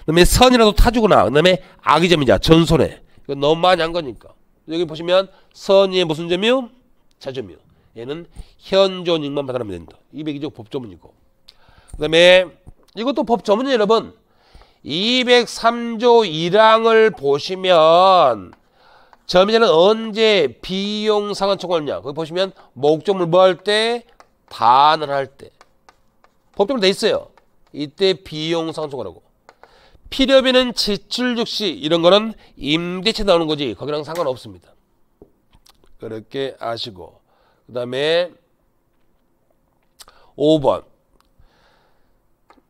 그 다음에 선이라도 타주거나 그 다음에 악의점유자 전손해. 이거 너무 많이 한 거니까. 여기 보시면 선의의 무슨 점유? 자주점유. 얘는 현존익만 받아내면 된다. 202조 법조문이고. 그 다음에 이것도 법조문이에요 여러분. 203조 1항을 보시면 점유자는 언제 비용상환 청구하느냐. 거기 보시면 목적물 뭐 할 때? 반환을 할 때. 법적으로 돼 있어요. 이때 비용상환 청구하라고. 필요비는 지출 즉시 이런 거는 임대차 나오는 거지 거기랑 상관없습니다. 그렇게 아시고 그 다음에 5번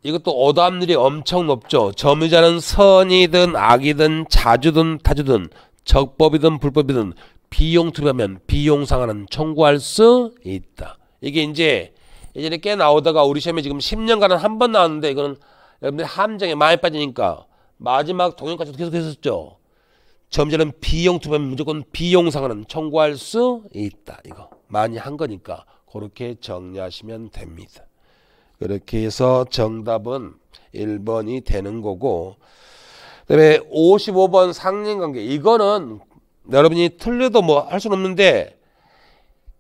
이것도 오답률이 엄청 높죠. 점유자는 선이든 악이든 자주든 타주든 적법이든 불법이든 비용 투입하면 비용상환은 청구할 수 있다. 이게 이제 예전에 꽤 나오다가 우리 시험에 지금 10년간은 한 번 나왔는데 이거는 여러분들 함정에 많이 빠지니까 마지막 동영까지도 계속 했었죠. 점유자는 비용 투입하면 무조건 비용상환은 청구할 수 있다. 이거 많이 한 거니까 그렇게 정리하시면 됩니다. 그렇게 해서 정답은 1번이 되는 거고, 그 다음에 55번 상린관계. 이거는 여러분이 틀려도 뭐 할 수는 없는데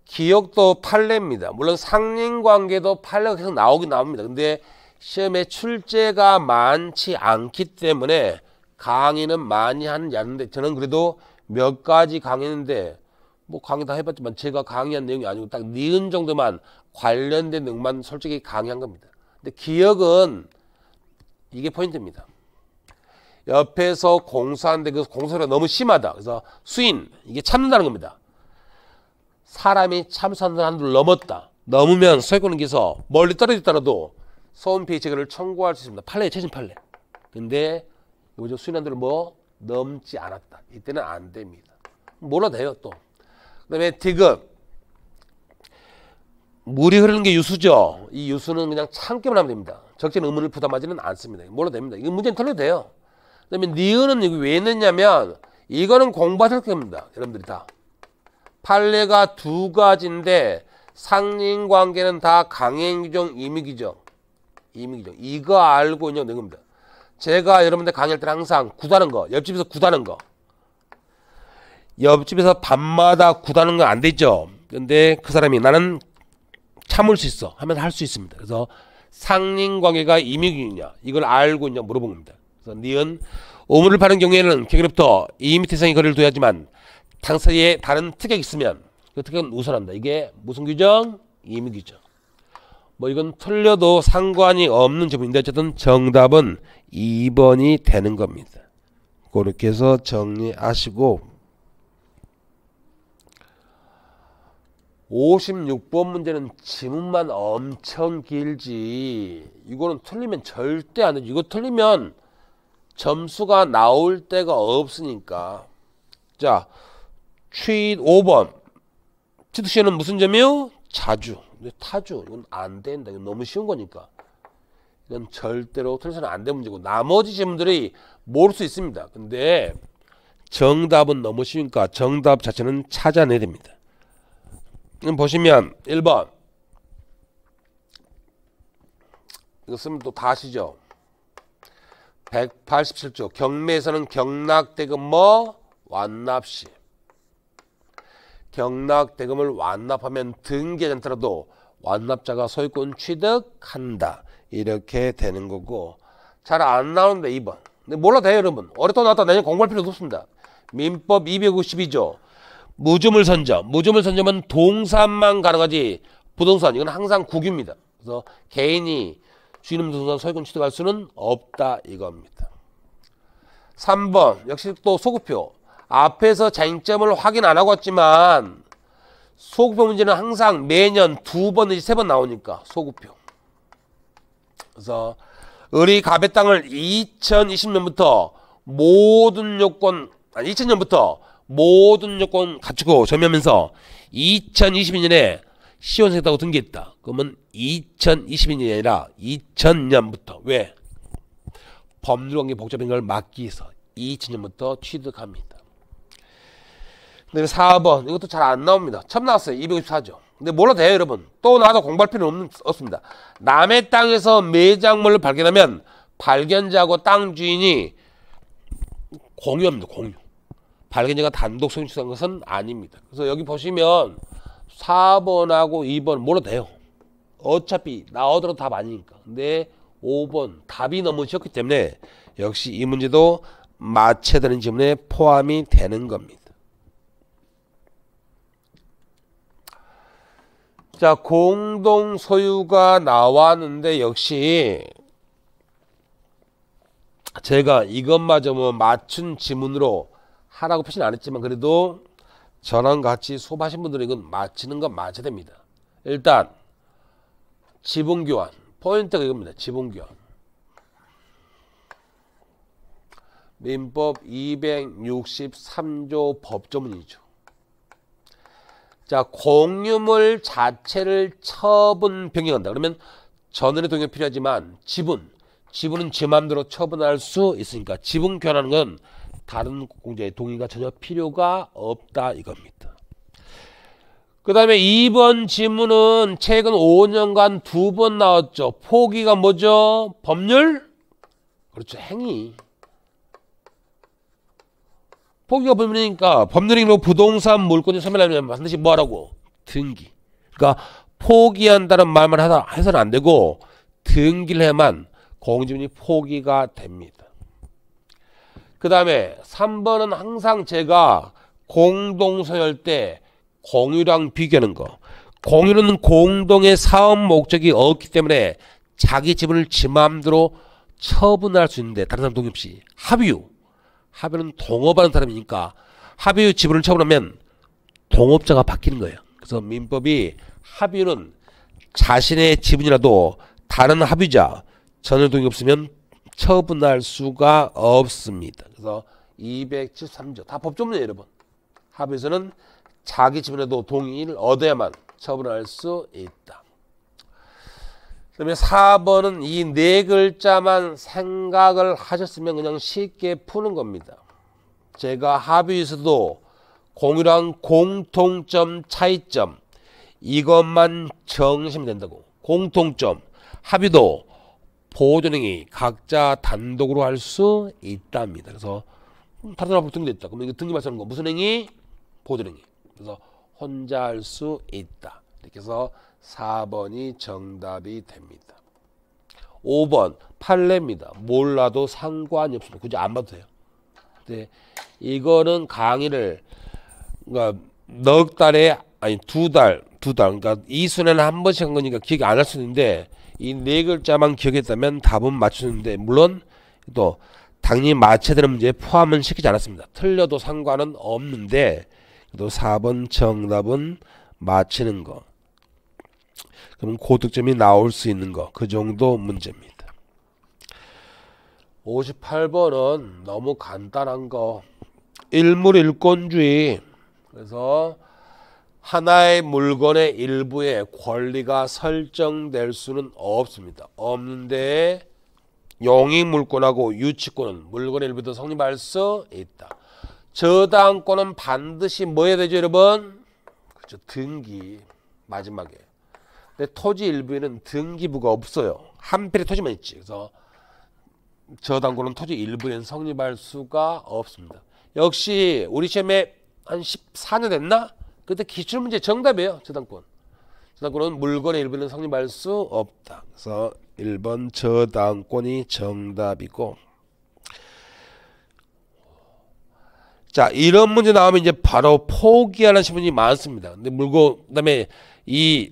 기억도 판례입니다. 물론 상린관계도 판례가 계속 나오긴 나옵니다. 근데 시험에 출제가 많지 않기 때문에 강의는 많이 하는지 않는데 저는 그래도 몇 가지 강의했는데 뭐 강의 다 해봤지만 제가 강의한 내용이 아니고 딱 니은 정도만 관련된 내용만 솔직히 강의한 겁니다. 근데 기억은 이게 포인트입니다. 옆에서 공사하는데 그 공사가 너무 심하다. 그래서 수인 이게 참는다는 겁니다. 사람이 참수하는 한도를 넘었다. 넘으면 소유권에서 멀리 떨어져 있더라도 소음피해 제거를 청구할 수 있습니다. 판례 최신 판례. 근데 요즘 수인 한도를 뭐 넘지 않았다. 이때는 안 됩니다. 몰라도 돼요 또. 그 다음에 디귿. 물이 흐르는 게 유수죠. 이 유수는 그냥 참기만 하면 됩니다. 적절한 의문을 부담하지는 않습니다. 몰라도 됩니다. 이거 문제는 틀려도 돼요. 그 다음에 니은은 이거 왜 넣냐면 이거는 공부하실 겁니다. 여러분들이 다. 판례가 두 가지인데 상린관계는 다 강행규정, 임의규정. 임의규정. 이거 알고 있냐고 낸 겁니다. 제가 여러분들 강의할 때는 항상 굿하는 거, 옆집에서 굿하는 거. 옆집에서 밤마다 굿하는 거 안 되죠. 근데 그 사람이 나는 참을 수 있어 하면 할 수 있습니다. 그래서 상린관계가 임의규정이냐 이걸 알고 있냐 물어본 겁니다. 그래서 니은 의무를 파는 경우에는 경로부터 임의대상의 거리를 둬야지만 당사자의 다른 특약이 있으면 그 특약은 우선한다. 이게 무슨 규정? 임의규정. 뭐 이건 틀려도 상관이 없는 점인데 어쨌든 정답은 2번이 되는 겁니다. 그렇게 해서 정리하시고 56번 문제는 지문만 엄청 길지 이거는 틀리면 절대 안 되죠. 이거 틀리면 점수가 나올 데가 없으니까. 자, 5번 치트시에는 무슨 점이요? 자주. 근데 타주. 이건 안 된다. 이건 너무 쉬운 거니까. 이건 절대로 틀려서는 안 되는 문제고 나머지 질문들이 모를 수 있습니다. 근데 정답은 너무 쉬우니까 정답 자체는 찾아내야 됩니다. 보시면 1번 이거 쓰면 또 다 아시죠? 187조 경매에서는 경락대금 뭐? 완납시. 경락대금을 완납하면 등기하지 않더라도 완납자가 소유권 취득한다. 이렇게 되는 거고 잘 안 나오는데 2번 근데 몰라도 돼요, 여러분. 올해 또 나왔다 내년 공부할 필요도 없습니다. 민법 252조. 무주물 선점. 무주물 선점은 동산만 가능하지 부동산 이건 항상 국유입니다. 그래서 개인이 주인 없는 부동산 소유권 취득할 수는 없다 이겁니다. 3번 역시 또 소급표. 앞에서 쟁점을 확인 안 하고 왔지만 소급표 문제는 항상 매년 2번 내지 3번 나오니까 소급표. 그래서 을이 갑의 땅을 2020년부터 모든 요건 2000년부터 모든 요건 갖추고 점유하면서 2022년에 시원생겼다고 등기했다. 그러면 2022년이 아니라 2000년부터 왜? 법률관계 복잡한 걸 막기 위해서 2000년부터 취득합니다. 그 다음에 4번 이것도 잘 안 나옵니다. 처음 나왔어요. 254조. 근데 몰라도 돼요 여러분. 또 나와서 공부할 필요는 없습니다. 남의 땅에서 매장물을 발견하면 발견자하고 땅 주인이 공유합니다. 공유. 발견자가 단독 소유 취득한 것은 아닙니다. 그래서 여기 보시면 4번하고 2번 몰라도 돼요. 어차피 나오더라도 답 아니니까. 근데 5번 답이 너무 쉬웠기 때문에 역시 이 문제도 맞춰야 되는 질문에 포함이 되는 겁니다. 자, 공동 소유가 나왔는데 역시 제가 이것마저 뭐 맞춘 지문으로 하라고 표시는 안 했지만 그래도 저랑 같이 수업하신 분들은 이건 맞히는 건 맞춰야 됩니다. 일단 지분교환 포인트가 이겁니다. 지분교환 민법 263조 법조문이죠. 자, 공유물 자체를 처분 변경한다. 그러면 전원의 동의가 필요하지만 지분은 제 마음대로 처분할 수 있으니까 지분 교환하는 건 다른 공자의 동의가 전혀 필요가 없다 이겁니다. 그 다음에 2번 지문은 최근 5년간 2번 나왔죠. 포기가 뭐죠? 법률? 그렇죠. 행위. 포기가 법률이니까 법률이면 부동산 물권을 소멸하면 반드시 뭐하라고? 등기. 그러니까 포기한다는 말만 해서는 안 되고 등기를 해야만 공지문이 포기가 됩니다. 그 다음에 3번은 항상 제가 공동소유할 때 공유랑 비교하는 거. 공유는 공동의 사업 목적이 없기 때문에 자기 지분을 지 마음대로 처분할 수 있는데 다른 사람 동의 없이 합의는 동업하는 사람이니까 합의의 지분을 처분하면 동업자가 바뀌는 거예요. 그래서 민법이 합의는 자신의 지분이라도 다른 합의자 전혀 동의 없으면 처분할 수가 없습니다. 그래서 273조 다 법조문이에요 여러분. 합의에서는 자기 지분에도 동의를 얻어야만 처분할 수 있다. 그 다음에 4번은 이 네 글자만 생각을 하셨으면 그냥 쉽게 푸는 겁니다. 제가 합의에서도 공유랑 공통점, 차이점 이것만 정리하시면 된다고. 공통점, 합의도 보존행위 각자 단독으로 할 수 있답니다. 그래서 다른 사람 등기됐다. 그러면 이거 등기 말씀하는 거 무슨 행위? 보존행위. 그래서 혼자 할 수 있다. 이렇게 해서 4번이 정답이 됩니다. 5번 판례입니다. 몰라도 상관이 없습니다. 굳이 안 봐도 돼요. 근데 이거는 강의를 그러니까 넉 달에 아니 두 달 그러니까 2순에는 한 번씩 한 거니까 기억이 안 할 수 있는데 이 네 글자만 기억했다면 답은 맞추는데 물론 또 당연히 맞춰야 되는 문제에 포함은 시키지 않았습니다. 틀려도 상관은 없는데 또 4번 정답은 맞히는 거. 그럼 고득점이 나올 수 있는 거. 그 정도 문제입니다. 58번은 너무 간단한 거. 일물일권주의. 그래서 하나의 물건의 일부에 권리가 설정될 수는 없습니다. 없는데 용익물권하고 유치권은 물건의 일부도 성립할 수 있다. 저당권은 반드시 뭐 해야 되죠 여러분? 그렇죠. 등기. 마지막에. 근데 토지 일부에는 등기부가 없어요. 한 필의 토지만 있지. 그래서 저당권은 토지 일부에는 성립할 수가 없습니다. 역시 우리 시험에 한 14년 됐나? 그때 기출문제 정답이에요. 저당권은 물건의 일부는 성립할 수 없다. 그래서 1번 저당권이 정답이고 자, 이런 문제 나오면 이제 바로 포기하는 신문이 많습니다. 근데 그다음에 이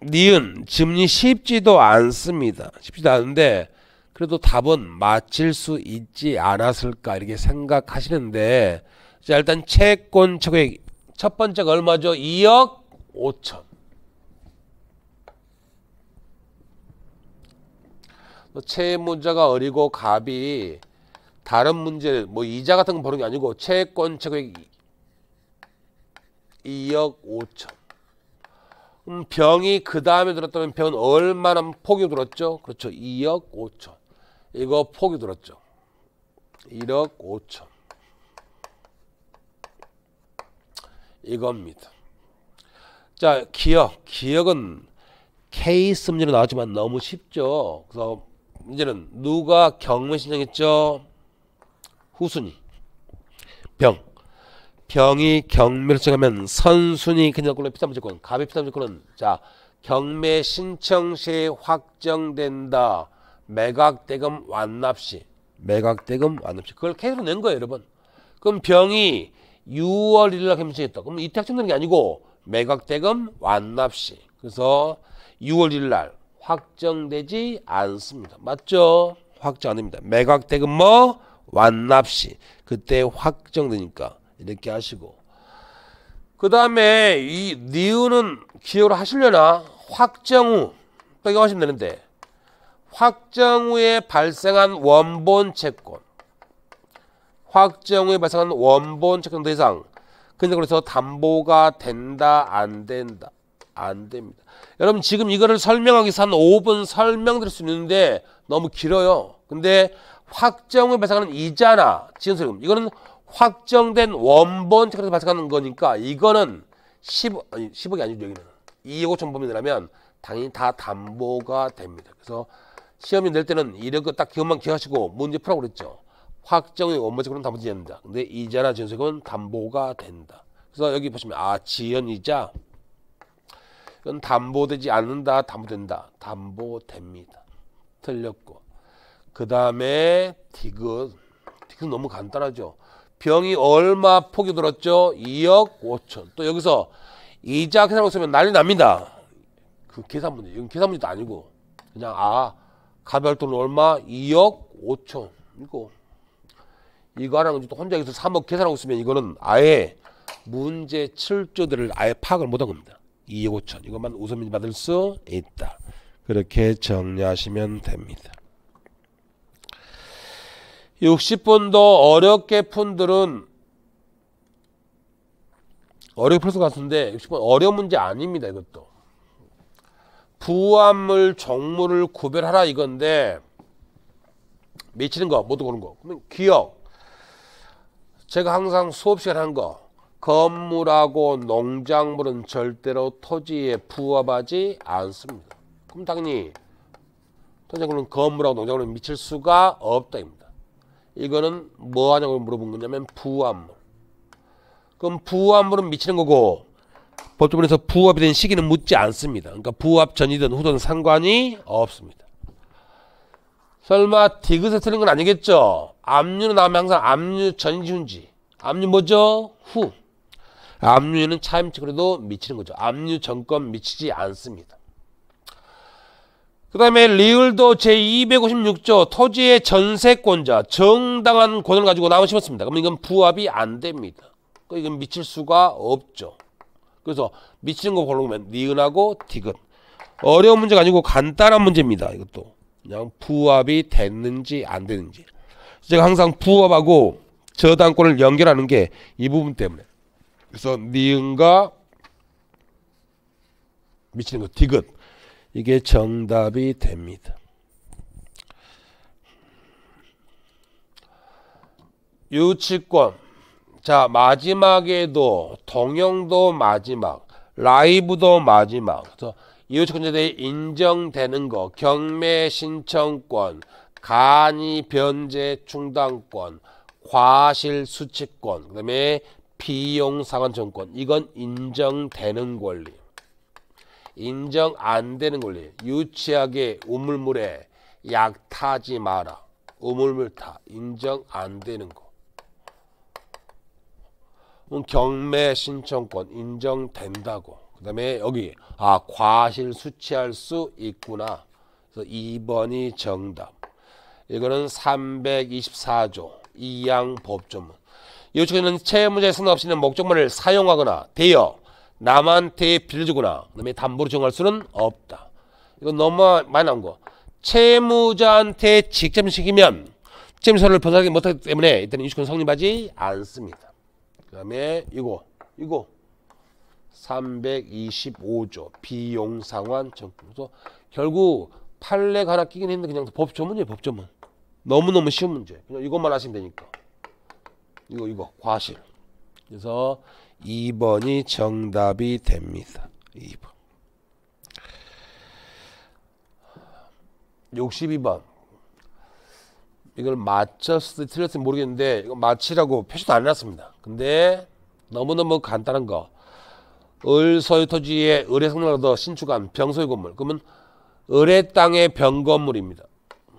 니은 지문이 쉽지도 않습니다. 쉽지도 않은데 그래도 답은 맞힐 수 있지 않았을까 이렇게 생각하시는데, 자, 일단 채권 최고액 첫 번째가 얼마죠? 2억 5천. 채무자가 어리고 갑이 다른 문제 뭐 이자 같은 거 보는 게 아니고 채권 최고액 2억 5천. 병이 그 다음에 들었다면 병은 얼마나 폭이 들었죠? 그렇죠. 2억 5천. 이거 폭이 들었죠. 1억 5천. 이겁니다. 자, 기억은 케이스 문제로 나왔지만 너무 쉽죠. 그래서 이제는 누가 경매 신청했죠? 후순위. 병이 경매를 신청하면 선순위 근저당권의 피담무조건, 갑의 피담무조건은 자, 경매 신청 시 확정된다. 매각대금 완납시. 그걸 케이스로 낸 거예요, 여러분. 그럼 병이 6월 1일 날 경매 신청했다. 그럼 이때 확정되는 게 아니고 매각대금 완납시. 그래서 6월 1일 날 확정되지 않습니다. 맞죠? 확정 안 됩니다. 매각대금 뭐? 완납시. 그때 확정되니까 이렇게 하시고, 그 다음에 이 니은은 기억을 하시려나? 확정 후 또 이거 하시면 되는데, 확정 후에 발생한 원본 채권, 확정 후에 발생한 원본 채권 대상 근저당권에서 담보가 된다 안 된다? 안 됩니다. 여러분 지금 이거를 설명하기 위해서 한 5분 설명드릴 수 있는데 너무 길어요. 근데 확정 후에 발생하는 이자나 지연세금, 이거는 확정된 원본 채권에서 발생하는 거니까 이거는 10억이 아니죠. 여기는 2억 5천 범위라면 당연히 다 담보가 됩니다. 그래서 시험이 낼 때는 이런 거 딱 기억만 기억하시고 문제 풀라고 그랬죠. 확정의 원본 채권은 담보되지 않는다. 근데 이자나 지연세금은 담보가 된다. 그래서 여기 보시면 지연이자 이건 담보되지 않는다, 담보된다. 담보됩니다. 틀렸고, 그 다음에 디귿 너무 간단하죠. 병이 얼마 폭이 들었죠? 2억 5천. 또 여기서 이자 계산하고 있으면 난리 납니다. 그 계산 문제. 이건 계산 문제도 아니고 그냥 가별 돈은 얼마? 2억 5천. 이거 하나는 또 혼자 여기서 3억 계산하고 있으면 이거는 아예 문제 출조들을 아예 파악을 못한 겁니다. 2억 5천. 이것만 우선민 받을 수 있다. 그렇게 정리하시면 됩니다. 60번도 어렵게 푼들은 어렵게 풀 것 같은데 60번 어려운 문제 아닙니다. 이것도 부합물 종물을 구별하라 이건데 미치는 거 모두 고른 거. 그러면 기억, 제가 항상 수업 시간에 한 거, 건물하고 농작물은 절대로 토지에 부합하지 않습니다. 그럼 당연히 토지는 건물하고 농작물은 미칠 수가 없다입니다. 이거는 뭐 하냐고 물어본 거냐면 부합물. 그럼 부합물은 미치는 거고 법조문에서 부합이 된 시기는 묻지 않습니다. 그러니까 부합 전이든 후든 상관이 없습니다. 설마 디귿에 틀린 건 아니겠죠? 압류는 나오면 항상 압류 전인지 후인지. 압류 뭐죠? 후. 압류에는 차임치 그래도 미치는 거죠. 압류 전건 미치지 않습니다. 그 다음에 리을도 제256조 토지의 전세권자 정당한 권을 가지고 나무 심었습니다. 그러면 이건 부합이 안 됩니다. 이건 미칠 수가 없죠. 그래서 미치는 거 고르면 니은하고 디귿. 어려운 문제가 아니고 간단한 문제입니다. 이것도 그냥 부합이 됐는지 안 되는지. 제가 항상 부합하고 저당권을 연결하는 게 이 부분 때문에. 그래서 니은과 미치는 거 디귿. 이게 정답이 됩니다. 유치권. 자, 마지막에도 동영도 마지막, 라이브도 마지막. 그래서 유치권자에 대해 인정되는 거, 경매 신청권, 간이 변제 충당권, 과실 수취권, 그다음에 비용 상환청권. 이건 인정되는 권리. 인정 안 되는 권리. 유치하게 우물물에 약 타지 마라. 우물물 타. 인정 안 되는 거. 경매 신청권 인정된다고. 그 다음에 여기 과실 수취할 수 있구나. 그래서 2번이 정답. 이거는 324조 2양 법조문. 이쪽에는 채무자의 승낙 없이는 목적물을 사용하거나 대여 남한테 빌려주거나 그 다음에 담보로 정할 수는 없다. 이건 너무 많이 나온 거. 채무자한테 직접 시키면 채무서를 벗어나지 못하기 때문에 이때는 이주권 성립하지 않습니다. 그 다음에 이거 325조 비용상환 청구. 그래서 결국 판례가 하나 끼긴 했는데 그냥 법조문이에요. 법조문. 너무너무 쉬운 문제. 그냥 이것만 하시면 되니까. 이거 과실. 그래서 2번이 정답이 됩니다. 2번. 62번. 이걸 맞췄을 때 틀렸을지 모르겠는데 이거 맞히라고 표시도 안 해놨습니다. 근데 너무너무 간단한 거. 을 소유 토지에 을의 성능을 얻어 신축한 병소유 건물. 그러면 을의 땅의 병건물입니다.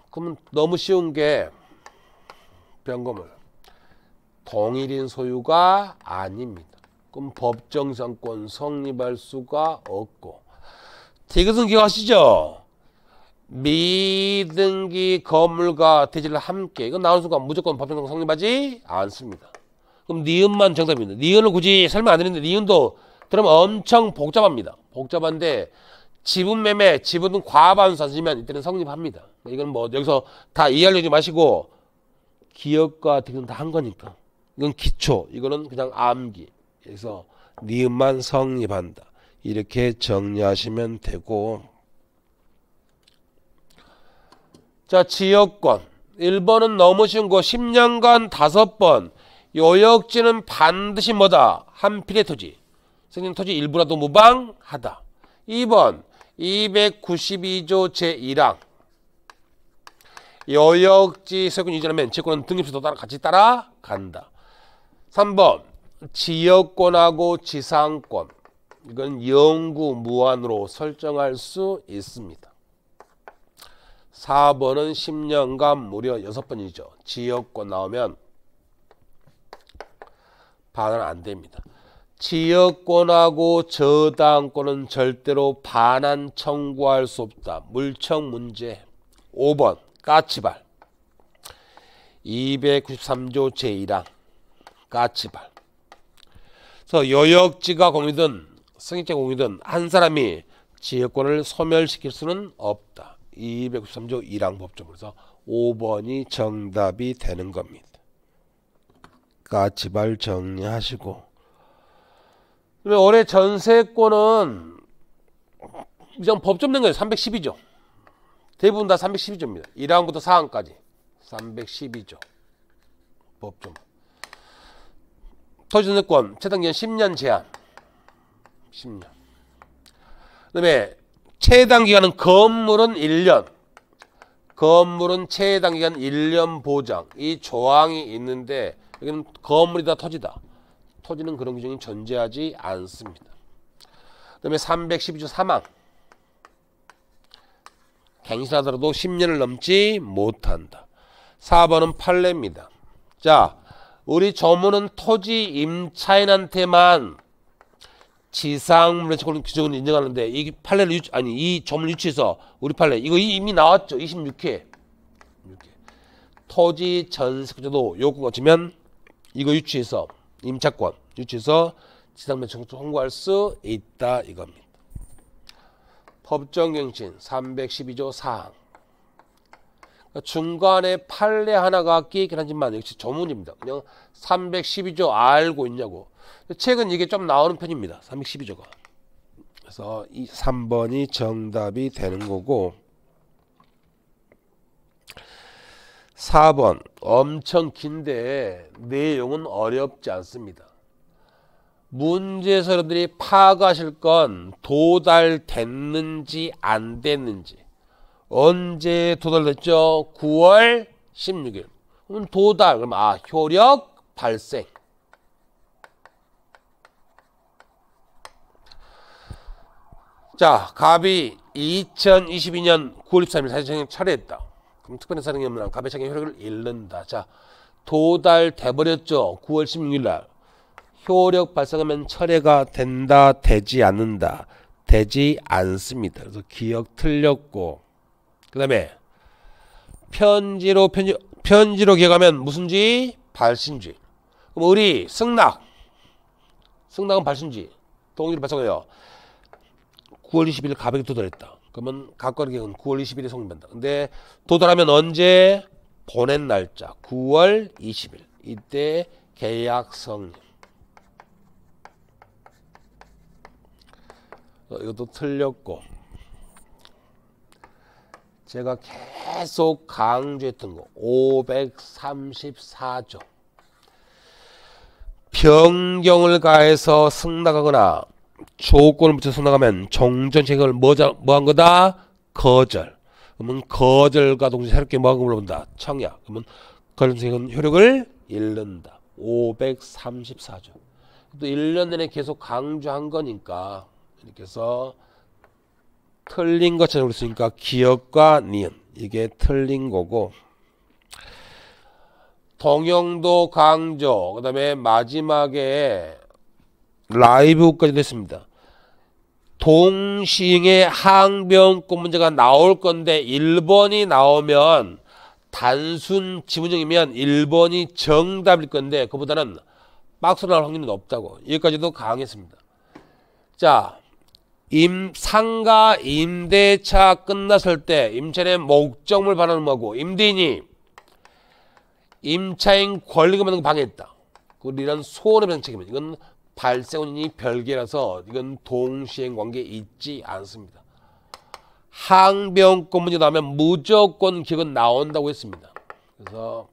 그러면 너무 쉬운 게 병건물. 동일인 소유가 아닙니다. 그럼 법정상권 성립할 수가 없고. 이것은 기억하시죠? 미등기 건물과 대지를 함께 이건 나오는 순간 무조건 법정상권 성립하지 않습니다. 그럼 니은만 정답입니다. 니은을 굳이 설명 안 드리는데 니은도 들으면 엄청 복잡합니다. 복잡한데 지분 매매, 지분은 과반수 안 쓰면 이때는 성립합니다. 이건 뭐 여기서 다 이해하려지 마시고 기억과 대기는 다 한 거니까. 이건 기초, 이거는 그냥 암기. 그래서 니은만 성립한다. 이렇게 정리하시면 되고. 자, 지역권. 1번은 너무 쉬운 거 10년간 5번. 요역지는 반드시 뭐다? 한 필의 토지. 생긴 토지 일부라도 무방하다. 2번 292조 제1항. 요역지 소유권 이전하면 지역권은 등립수도 같이 따라간다. 3번 지역권하고 지상권. 이건 영구 무한으로 설정할 수 있습니다. 4번은 10년간 무려 6번이죠. 지역권 나오면 반환 안 됩니다. 지역권하고 저당권은 절대로 반환 청구할 수 없다. 물청 문제. 5번 까치발. 293조 제1항 까치발. 그래서 요역지가 공유든 승익자 공유든 한 사람이 지역권을 소멸시킬 수는 없다. 293조 1항 법조. 그래서 5번이 정답이 되는 겁니다. 까치발 정리하시고. 올해 전세권은 그냥 법정 낸 거예요. 312조. 대부분 다 312조입니다. 1항부터 4항까지 312조 법정. 토지전세권 최단기간 10년 제한. 10년. 그 다음에 최단기간은 건물은 1년. 건물은 최단기간 1년 보장. 이 조항이 있는데 여기는 건물이다 토지다. 토지는 그런 규정이 존재하지 않습니다. 그 다음에 312조 3항. 갱신하더라도 10년을 넘지 못한다. 4번은 판례입니다. 자, 우리 조문은 토지 임차인한테만 지상물의 규정을 인정하는데 이 판례를 이 조문을 유치해서 우리 판례 이거 이미 나왔죠. 26회. 토지 전세권자도 요건 거치면 이거 유치해서 임차권 유치해서 지상면 청구할 수 있다 이겁니다. 법정갱신 312조 4항. 중간에 판례 하나가 끼있긴 하지만 역시 조문입니다. 그냥 312조 알고 있냐고. 최근 이게 좀 나오는 편입니다. 312조가. 그래서 이 3번이 정답이 되는 거고. 4번 엄청 긴데 내용은 어렵지 않습니다. 문제에서 여러분들이 파악하실 건 도달됐는지 안 됐는지. 언제 도달됐죠? 9월 16일. 그럼 도달. 그럼 효력 발생. 자, 갑이 2022년 9월 23일 사실상의 철회했다. 그럼 특별한 사정이 없는 갑의 착용 효력을 잃는다. 자, 도달돼버렸죠. 9월 16일 날. 효력 발생하면 철회가 된다, 되지 않는다, 되지 않습니다. 그래서 기억 틀렸고, 그 다음에 편지로 기억하면 무슨지? 발신지. 그럼 우리 승낙은 발신지. 동일이 발생해요. 9월 20일 가백이 도달했다. 그러면 각각의 기억은 9월 20일에 성립한다. 근데 도달하면 언제? 보낸 날짜 9월 20일. 이때 계약 성립. 이것도 틀렸고, 제가 계속 강조했던 거 534조. 변경을 가해서 승낙하거나 조건을 붙여 승낙하면 정전책을 뭐한 거다? 거절. 그러면 거절과 동시에 새롭게 뭐한 거 물어본다? 청약. 그러면 거절책은 효력을 잃는다. 534조. 또 1년 내내 계속 강조한 거니까 이렇게 해서 틀린 것처럼 그랬으니까 기억과 니은 이게 틀린 거고, 동형도 강조, 그 다음에 마지막에 라이브까지 됐습니다. 동시행의 항변권 문제가 나올 건데 1번이 나오면 단순 지문형이면 1번이 정답일 건데 그보다는 박스로 나올 확률이 높다고. 여기까지도 강했습니다. 자, 상가 임대차 끝났을 때 임차인의 목적물 반환을 뭐고, 임대인이 임차인 권리금 받는 거 방해했다. 그리고 이런 소원의 배상 책임은 이건 발생 원인이 별개라서 이건 동시행 관계 있지 않습니다. 항변권 문제 나오면 무조건 기억은 나온다고 했습니다. 그래서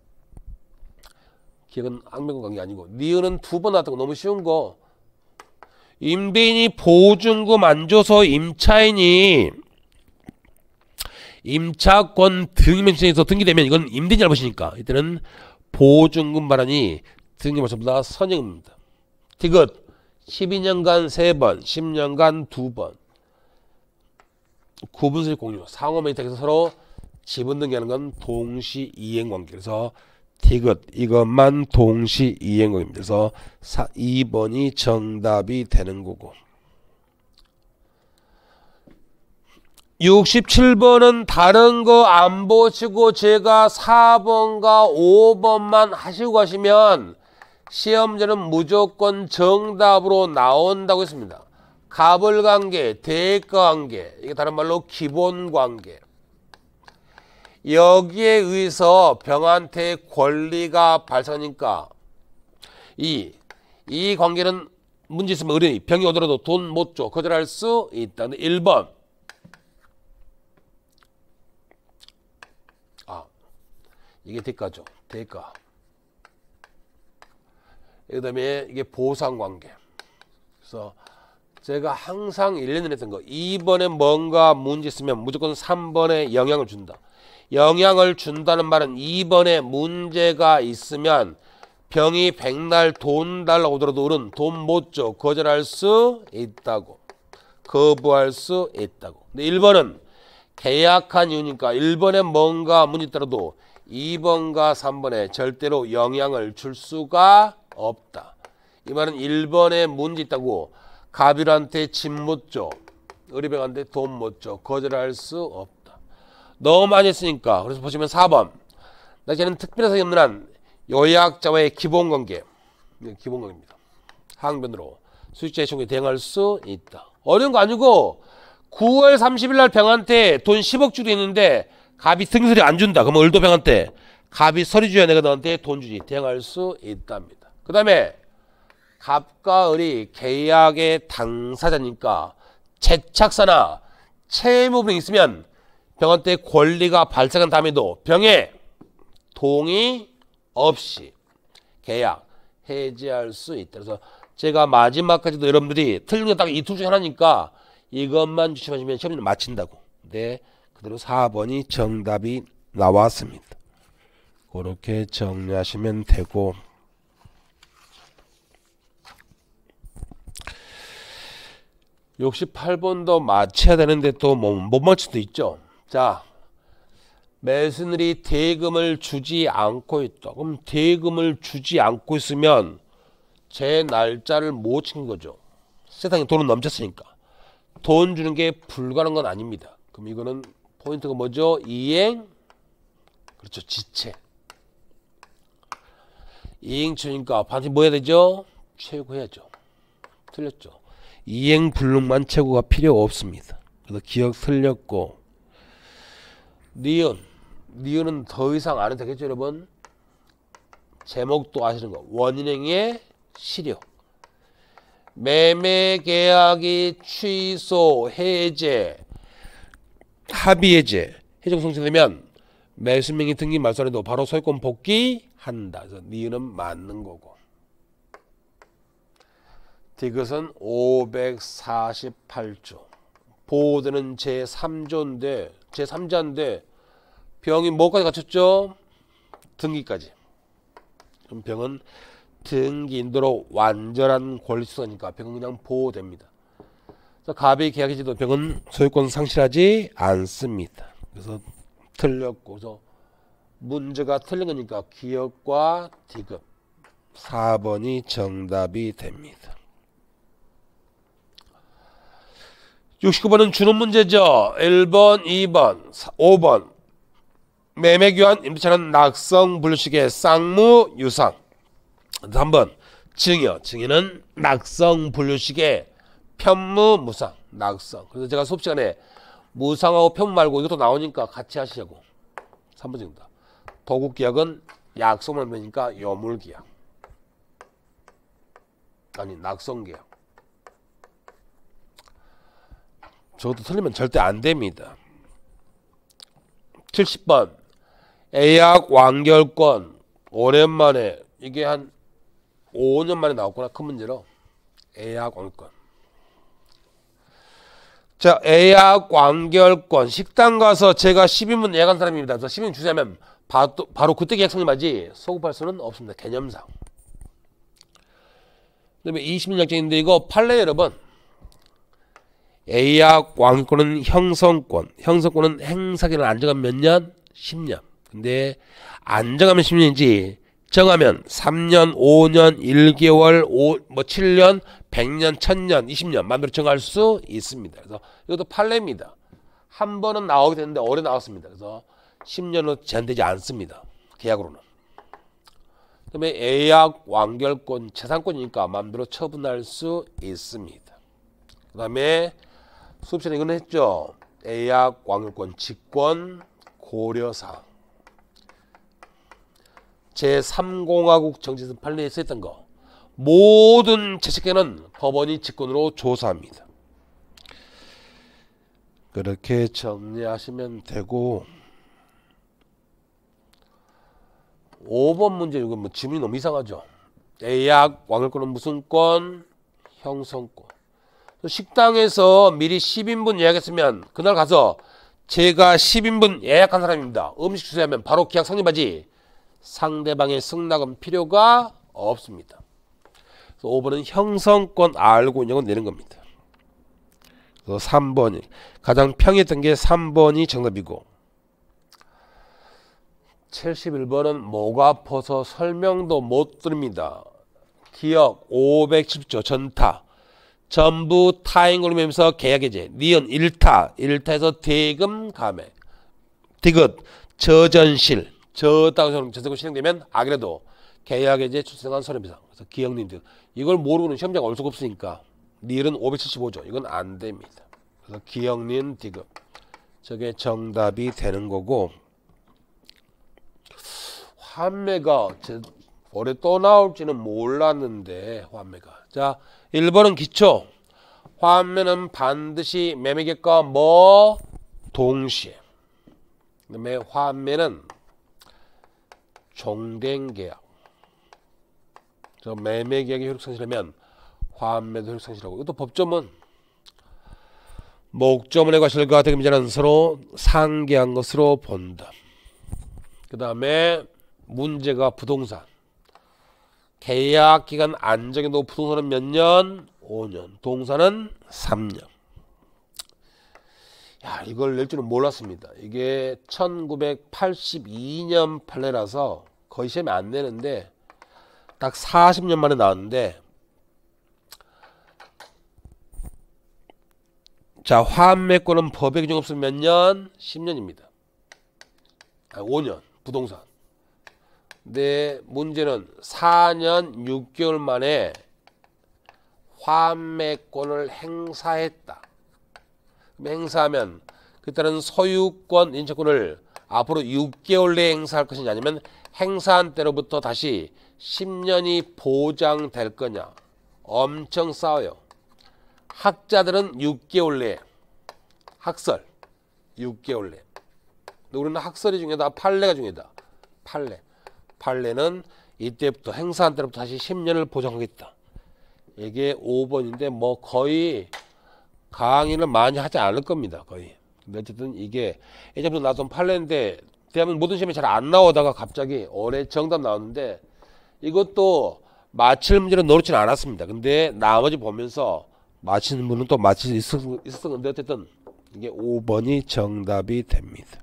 기억은 항변권 관계 아니고, 니은은 두 번 나왔다고. 너무 쉬운 거. 임대인이 보증금 안 줘서 임차인이 임차권 등기명세에서 등기되면 이건 임대인 잘못이니까 이때는 보증금 반환이 등기명세보다 선행입니다. 디귿 12년간 3번, 10년간 2번. 구분수의 공유, 상호명 이택에서 서로 지분 등기하는 건 동시 이행 관계. 그래서 디귿 이것만 동시 이행 관계입니다. 그래서 2번이 정답이 되는 거고. 67번은 다른 거 안 보시고 제가 4번과 5번만 하시고 가시면 시험자는 무조건 정답으로 나온다고 했습니다. 가벌관계, 대가관계, 이게 다른 말로 기본관계. 여기에 의해서 병한테 권리가 발생하니까 이 관계는 문제 있으면 어린이 병이 오더라도 돈 못 줘. 거절할 수 있다. 1번. 이게 대가죠. 대가. 그 다음에 이게 보상관계. 그래서 제가 항상 1년에 했던 거 2번에 뭔가 문제 있으면 무조건 3번에 영향을 준다. 영향을 준다는 말은 2번에 문제가 있으면 병이 백날 돈 달라고 하더라도 어른 돈 못 줘. 거절할 수 있다고. 거부할 수 있다고. 근데 1번은 계약한 이유니까 1번에 뭔가 문제 있더라도 2번과 3번에 절대로 영향을 줄 수가 없다. 이 말은 1번에 문제 있다고 가비한테 집 못 줘. 의료병한테 돈 못 줘. 거절할 수 없다. 너무 많이 했으니까. 그래서 보시면 4번. 나중에는 특별한 사정이 없는 한 요약자와의 기본관계. 기본관계입니다. 항변으로 수익자의 총액에 대응할 수 있다. 어려운 거 아니고 9월 30일 날 병한테 돈 10억 주도 있는데 갑이 승서리 안 준다. 그러면 을도병한테 갑이 서리 줘야 내가 너한테 돈 주지. 대응할 수 있답니다. 그 다음에 갑과 을이 계약의 당사자니까 채착사나 채무불이익이 있으면 병한테 권리가 발생한 다음에도 병에 동의 없이 계약 해지할 수 있다. 그래서 제가 마지막까지도 여러분들이 틀린 게 딱 이 둘 중에 하나니까 이것만 주시면 시험을 마친다고. 네. 그대로 4번이 정답이 나왔습니다. 그렇게 정리하시면 되고, 역시 8번도 맞춰야 되는데 또 못 맞출 수도 있죠. 자, 매수인이 대금을 주지 않고 있다. 그럼 대금을 주지 않고 있으면 제 날짜를 못 지킨 거죠. 세상에 돈은 넘쳤으니까. 돈 주는 게 불가능한 건 아닙니다. 그럼 이거는 포인트가 뭐죠? 이행, 그렇죠. 지체. 이행처니까 반드시 뭐 해야 되죠? 최고해야죠. 틀렸죠. 이행 불능만 최고가 필요 없습니다. 그래서 기억 틀렸고, 니은은 더 이상 안 해도 되겠죠, 여러분? 제목도 아시는 거. 원인행위의 실효. 매매 계약이 취소, 해제, 합의 해제, 해제가 성취되면 매수명의 등기 말소안에도 바로 소유권 복귀한다. 그래서 니은은 맞는 거고. 디귿은 548조. 보호되는 제3자인데 병이 뭐까지 갖췄죠? 등기까지. 그럼 병은 등기 인도로 완전한 권리 수사니까 병은 그냥 보호됩니다. 그래서 갑이 계약해지도 병은 소유권 상실하지 않습니다. 그래서 틀렸고, 그래서 문제가 틀린 거니까 기억과 디귿 4번이 정답이 됩니다. 69번은 주는 문제죠. 1번, 2번, 5번. 매매교환, 임대차는 낙성, 분류식의 쌍무, 유상. 3번 증여. 증여는 낙성, 분류식의 편무, 무상. 낙성. 그래서 제가 수업 시간에 무상하고 편무 말고 이것도 나오니까 같이 하시려고. 3번 정답. 도국계약은 약속만 되니까 여물계약. 아니, 낙성계약. 저것도 틀리면 절대 안 됩니다. 70번 예약 완결권. 오랜만에, 이게 한 5년 만에 나왔구나. 큰 문제로. 예약 완결권. 자, 예약 완결권. 식당 가서 제가 10인분 예약한 사람입니다. 그래서 10인분 주세요면 바로 그때 계약 성립하지 소급할 수는 없습니다. 개념상. 그 다음에 20년 약정인데 이거 판례 여러분. 예약 완결권은 형성권. 형성권은 행사기를 안 정하면 몇 년? 10년. 근데 안 정하면 10년이지 정하면 3년, 5년, 1개월, 7년, 100년, 1000년, 20년 만들어 정할 수 있습니다. 그래서 이것도 판례입니다. 한 번은 나오게 됐는데 오래 나왔습니다. 그래서 10년은 제한되지 않습니다. 계약으로는. 그 다음에 예약 완결권, 재산권이니까 마음대로 처분할 수 있습니다. 그 다음에 수업 시간에 이건 했죠. 예약 완결권 직권 고려사항. 제3공화국 정치선 판례에 쓰였던 거. 모든 채식계는 법원이 직권으로 조사합니다. 그렇게 정리하시면 되고, 5번 문제 이거 뭐 질문이 너무 이상하죠. 예약 완결권은 무슨 권? 형성권. 식당에서 미리 10인분 예약했으면 그날 가서 제가 10인분 예약한 사람입니다. 음식 주세요 하면 바로 계약 성립하지 상대방의 승낙은 필요가 없습니다. 그래서 5번은 형성권 알고 있냐고 내는 겁니다. 그래서 3번이 가장 평이했던 게 3번이 정답이고, 71번은 목 아파서 설명도 못 드립니다. 기억 570조 전타. 전부 타인 걸리면서 계약해제. 니은 1타에서 대금 감액. 디귿 저전실. 저당 전세금 실행되면 악이라도 계약해제 출생한 손해배상. 그래서 기억님 등 이걸 모르고는 시험장 올 수가 없으니까 니은 575조. 이건 안 됩니다. 그래서 기억님 디귿. 저게 정답이 되는 거고, 환매가 올해 또 나올지는 몰랐는데 환매가. 자, 1번은 기초. 환매는 반드시 매매계약과 뭐? 동시에. 그 다음에 환매는 종된 계약. 저 매매계약이 효력상실하면 환매도 효력상실하고, 이것도 법조문. 목조문의 과실과 대금자는 서로 상계한 것으로 본다. 그 다음에 문제가 부동산. 계약기간 안정해도 부동산은 몇 년? 5년. 동산은 3년. 야, 이걸 낼 줄은 몰랐습니다. 이게 1982년 판례라서 거의 시험에 안 내는데 딱 40년 만에 나왔는데 자, 환매권은 법의 규정 없으면 몇 년? 10년입니다. 5년 부동산. 근데 문제는 4년 6개월 만에 환매권을 행사했다. 그럼 행사하면 그때는 소유권 인척권을 앞으로 6개월 내에 행사할 것이냐 아니면 행사한 때로부터 다시 10년이 보장될 거냐. 엄청 싸워요. 학자들은 6개월 내에 학설 6개월 내에. 근데 우리는 학설이 중요하다. 판례가 중요하다. 판례는 이때부터 행사한 때로부터 다시 10년을 보장하겠다. 이게 5번인데 뭐 거의 강의를 많이 하지 않을 겁니다. 거의. 근데 어쨌든 이게 예전부터 나왔던 판례인데 대한민국 모든 시험에 잘 안 나오다가 갑자기 올해 정답 나왔는데 이것도 맞힐 문제는 넣지는 않았습니다. 근데 나머지 보면서 맞히는 분은 또 맞힐 수 있었는데 어쨌든 이게 5번이 정답이 됩니다.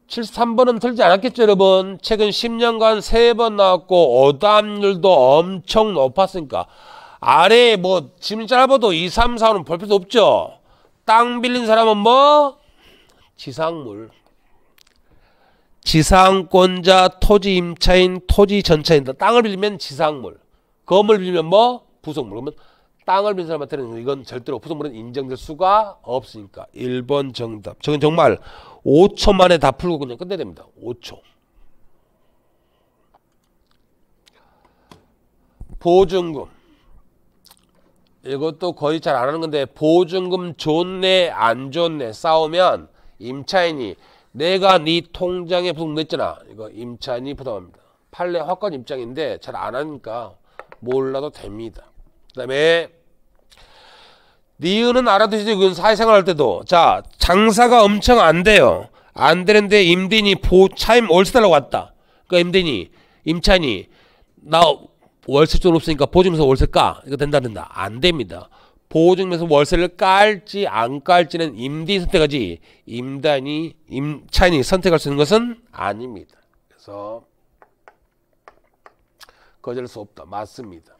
73번은 틀리지 않았겠죠, 여러분? 최근 10년간 3번 나왔고 오답률도 엄청 높았으니까 아래에 뭐 지문 짧아도 2, 3, 4는 볼 필요도 없죠. 땅 빌린 사람은 뭐? 지상물. 지상권자, 토지 임차인, 토지 전차인다. 땅을 빌리면 지상물. 건물 빌리면 뭐? 부속물. 그러면 땅을 빌린 사람한테는 이건 절대로 부속물은 인정될 수가 없으니까 1번 정답. 저건 정말 5초 만에 다 풀고 그냥 끝내야 됩니다. 5초. 보증금. 이것도 거의 잘 안 하는 건데 보증금 좋네 안 좋네 싸우면 임차인이 내가 네 통장에 부담 냈잖아. 이거 임차인이 부담합니다. 판례 확건 입장인데 잘 안 하니까 몰라도 됩니다. 그 다음에 니은은 알아두시죠. 이건 사회생활 할 때도. 자, 장사가 엄청 안 돼요. 안 되는데 임대인이 차임 월세 달라고 왔다. 그러니까 임차인이 나 월세 돈 없으니까 보증금에서 월세 까. 이거 된다. 안 됩니다. 보증금에서 월세를 깔지 안 깔지는 임대인 선택하지 임차인이 선택할 수 있는 것은 아닙니다. 그래서 거절할 수 없다. 맞습니다.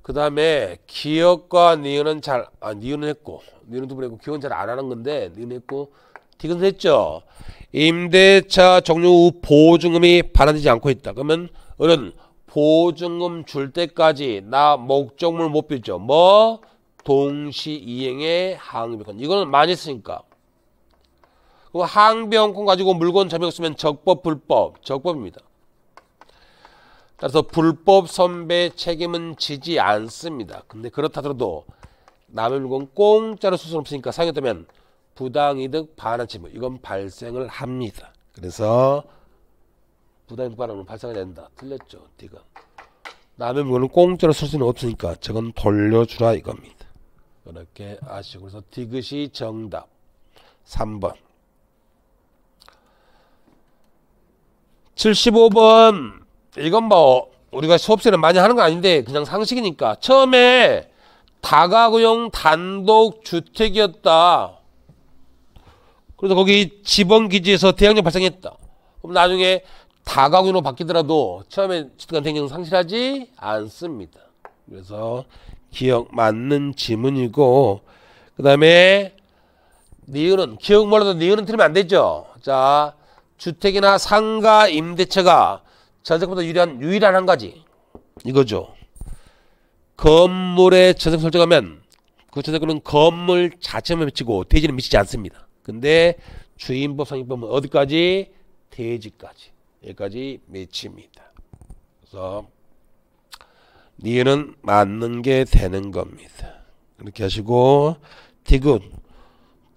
그 다음에 기억과 니은은 니은은 했고 니은 두 번 했고 기억은 잘 안 하는 건데 니은 했고 디귿은 했죠. 임대차 종료 후 보증금이 반환되지 않고 있다. 그러면 어른 보증금 줄 때까지 나 목적물 못 빌죠. 뭐? 동시이행의 항변권. 이거는 많이 쓰니까. 그럼 항변권 가지고 물건 점용 쓰면 적법, 불법. 적법입니다. 따라서 불법 선배 책임은 지지 않습니다. 근데 그렇다 하더라도 남의 물건 공짜로 쓸 수는 없으니까 사용했다면 부당이득 반환 책임. 이건 발생을 합니다. 그래서 부당이득 반환은 발생이 된다. 틀렸죠. 디귿. 남의 물건을 공짜로 쓸 수는 없으니까 저건 돌려주라 이겁니다. 그렇게 아시고 그래서 디귿이 정답. 3번. 75번. 이건 뭐 우리가 수업시에는 많이 하는 건 아닌데 그냥 상식이니까 처음에 다가구용 단독주택이었다. 그래서 거기 지번기지에서 대항력 발생했다. 그럼 나중에 다가구용으로 바뀌더라도 처음에 주택한 대항력은 상실하지 않습니다. 그래서 기억 맞는 지문이고 그 다음에 니은은 기억 몰라도 니은은 틀리면 안 되죠. 자, 주택이나 상가 임대차가 전세금보다 유일한 한 가지 이거죠. 건물에 전세금 설정하면 그 전세금은 건물 자체만 미치고 대지는 미치지 않습니다. 근데 주인법 상위법은 어디까지? 대지까지. 여기까지 미칩니다. 그래서 니은은 맞는 게 되는 겁니다. 이렇게 하시고 디귿은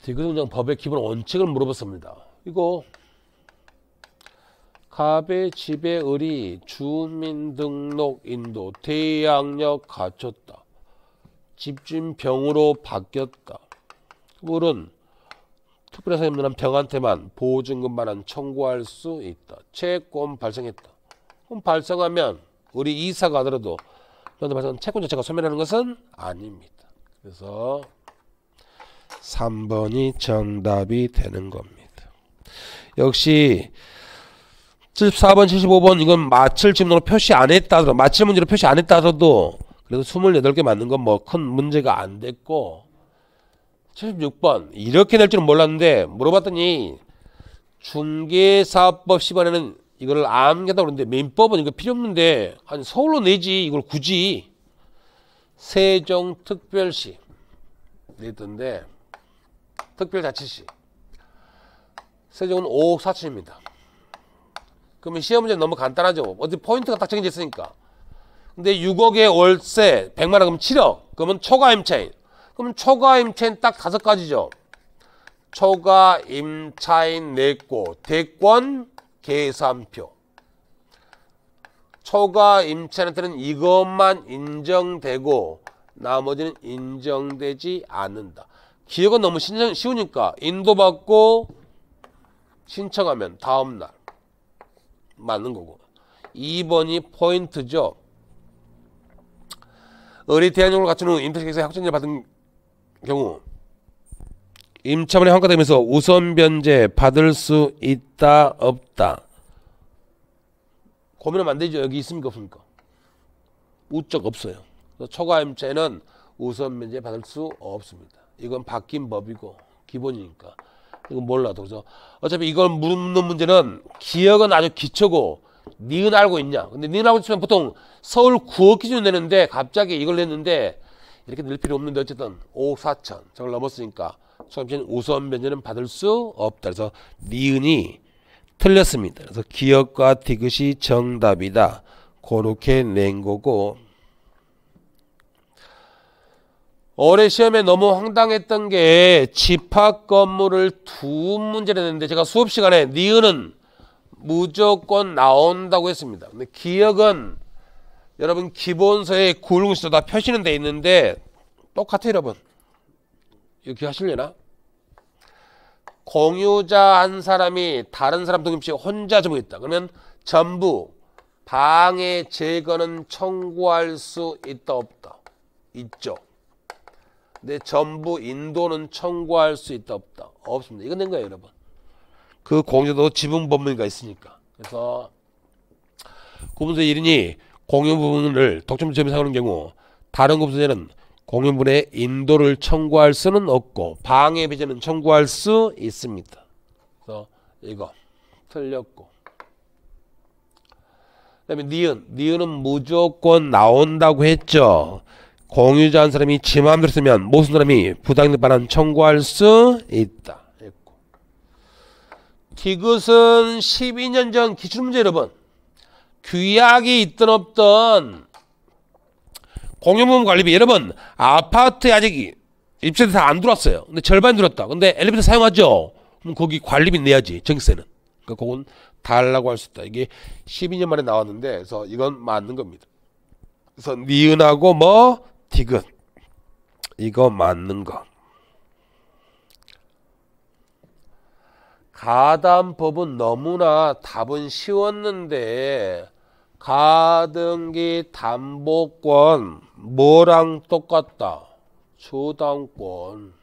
그냥 법의 기본 원칙을 물어봤습니다. 이거 갑의 집의 을이 주민등록 인도 대항력 갖췄다. 집주인 병으로 바뀌었다. 을은 특별히 사용되는 병한테만 보증금 반환 청구할 수 있다. 채권 발생했다. 그럼 발생하면 을이 이사 가더라도 발생한 채권 자체가 소멸하는 것은 아닙니다. 그래서 3번이 정답이 되는 겁니다. 역시 74번, 75번 이건 맞힐 질문으로 표시 안 했다 하더라도 맞힐 문제로 표시 안 했다 하더라도 그래서 28개 맞는 건 뭐 큰 문제가 안 됐고 76번 이렇게 낼 줄은 몰랐는데 물어봤더니 중개사법 시간에는 이거를 암기한다고 그러는데 민법은 이거 필요 없는데 아니 서울로 내지 이걸 굳이 세종특별시 냈던데 특별자치시 세종은 5억 4천입니다. 그러면 시험 문제는 너무 간단하죠. 어디 포인트가 딱 정해져 있으니까. 근데 6억의 월세 100만 원 그러면 7억. 그러면 초과임차인. 그러면 초과임차인 딱 5가지죠. 초과임차인 냈고 대권 계산표. 초과임차인한테는 이것만 인정되고 나머지는 인정되지 않는다. 기억은 너무 쉬우니까 인도받고 신청하면 다음날 맞는 거고. 2번이 포인트죠. 의리 대안용을 갖춘 후 임대식에서 확정제 받은 경우 임차문이 환가되면서 우선 변제 받을 수 있다 없다. 고민하면 안 되죠. 여기 있습니까 없습니까? 우적 없어요. 초과임차에는 우선 변제 받을 수 없습니다. 이건 바뀐 법이고 기본이니까 이건 몰라도. 그래서 어차피 이걸 묻는 문제는 기억은 아주 기초고 니은 알고 있냐. 근데 니은 알고 있으면 보통 서울 9억 기준 내는데 갑자기 이걸 냈는데 이렇게 낼 필요 없는데 어쨌든 5억 4천 저걸 넘었으니까 초과임차는 우선 변제는 받을 수 없다. 그래서 니은이 틀렸습니다. 그래서 기억과 디귿이 정답이다. 그렇게 낸 거고. 올해 시험에 너무 황당했던 게 집합 건물을 두 문제를 냈는데 제가 수업 시간에 니은은 무조건 나온다고 했습니다. 근데 기억은 여러분 기본서에 굵은 글씨로 다 표시는 돼 있는데 똑같아요 여러분. 이거 기억하실려나? 공유자 한 사람이 다른 사람 동의 없이 혼자 점유했다. 그러면 전부 방해 제거는 청구할 수 있다 없다? 있죠. 근데 전부 인도는 청구할 수 있다 없다? 없습니다. 이건 된 거예요 여러분. 그 공유자도 지분 법무가 있으니까. 그래서 구분서 1인이 공유 부분을 독점 점유상하는 경우 다른 구분서에는 공유분의 인도를 청구할 수는 없고 방해 배제는 청구할 수 있습니다. 그래서 이거 틀렸고. 그 다음에 니은은 무조건 나온다고 했죠. 공유자 한 사람이 지 마음대로 쓰면 모든 사람이 부당이득 반환 청구할 수 있다 했고. 디귿은 12년 전 기출문제 여러분. 규약이 있든 없든 공유부분 관리비 여러분 아파트에 아직 입주자 다 안 들어왔어요. 근데 절반 들었다. 근데 엘리베이터 사용하죠. 그럼 거기 관리비 내야지 전기세는. 그러니까 그건 달라고 할 수 있다. 이게 12년 만에 나왔는데 그래서 이건 맞는 겁니다. 그래서 니은하고 뭐 디귿 이거 맞는 거. 가담법은 너무나 답은 쉬웠는데 가등기 담보권 뭐랑 똑같다? 저당권.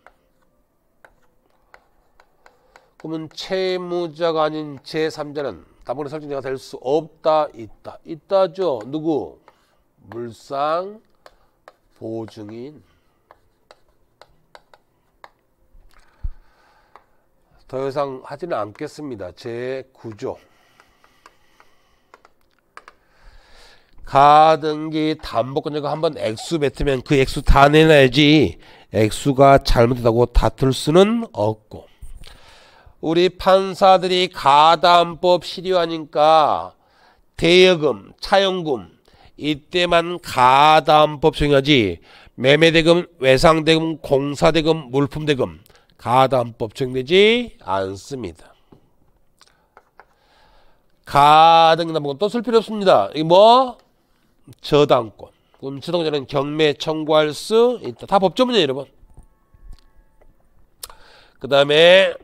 그러면 채무자가 아닌 제3자는 담보권 설정자가 될 수 없다 있다? 있다죠. 누구? 물상 보증인. 더 이상 하지는 않겠습니다. 제9조. 가등기 담보권자가 한번 액수 뱉으면 그 액수 다 내놔야지 액수가 잘못됐다고 다툴 수는 없고. 우리 판사들이 가담법 실효하니까 대여금, 차용금 이때만 가담법 적용하지 매매대금, 외상대금, 공사대금, 물품대금 가담법 적용되지 않습니다. 가등기 담보권 또 쓸 필요 없습니다. 이게 뭐? 저당권. 그럼 저당권자는 경매 청구할 수 있다. 다 법조문이에요 여러분. 그 다음에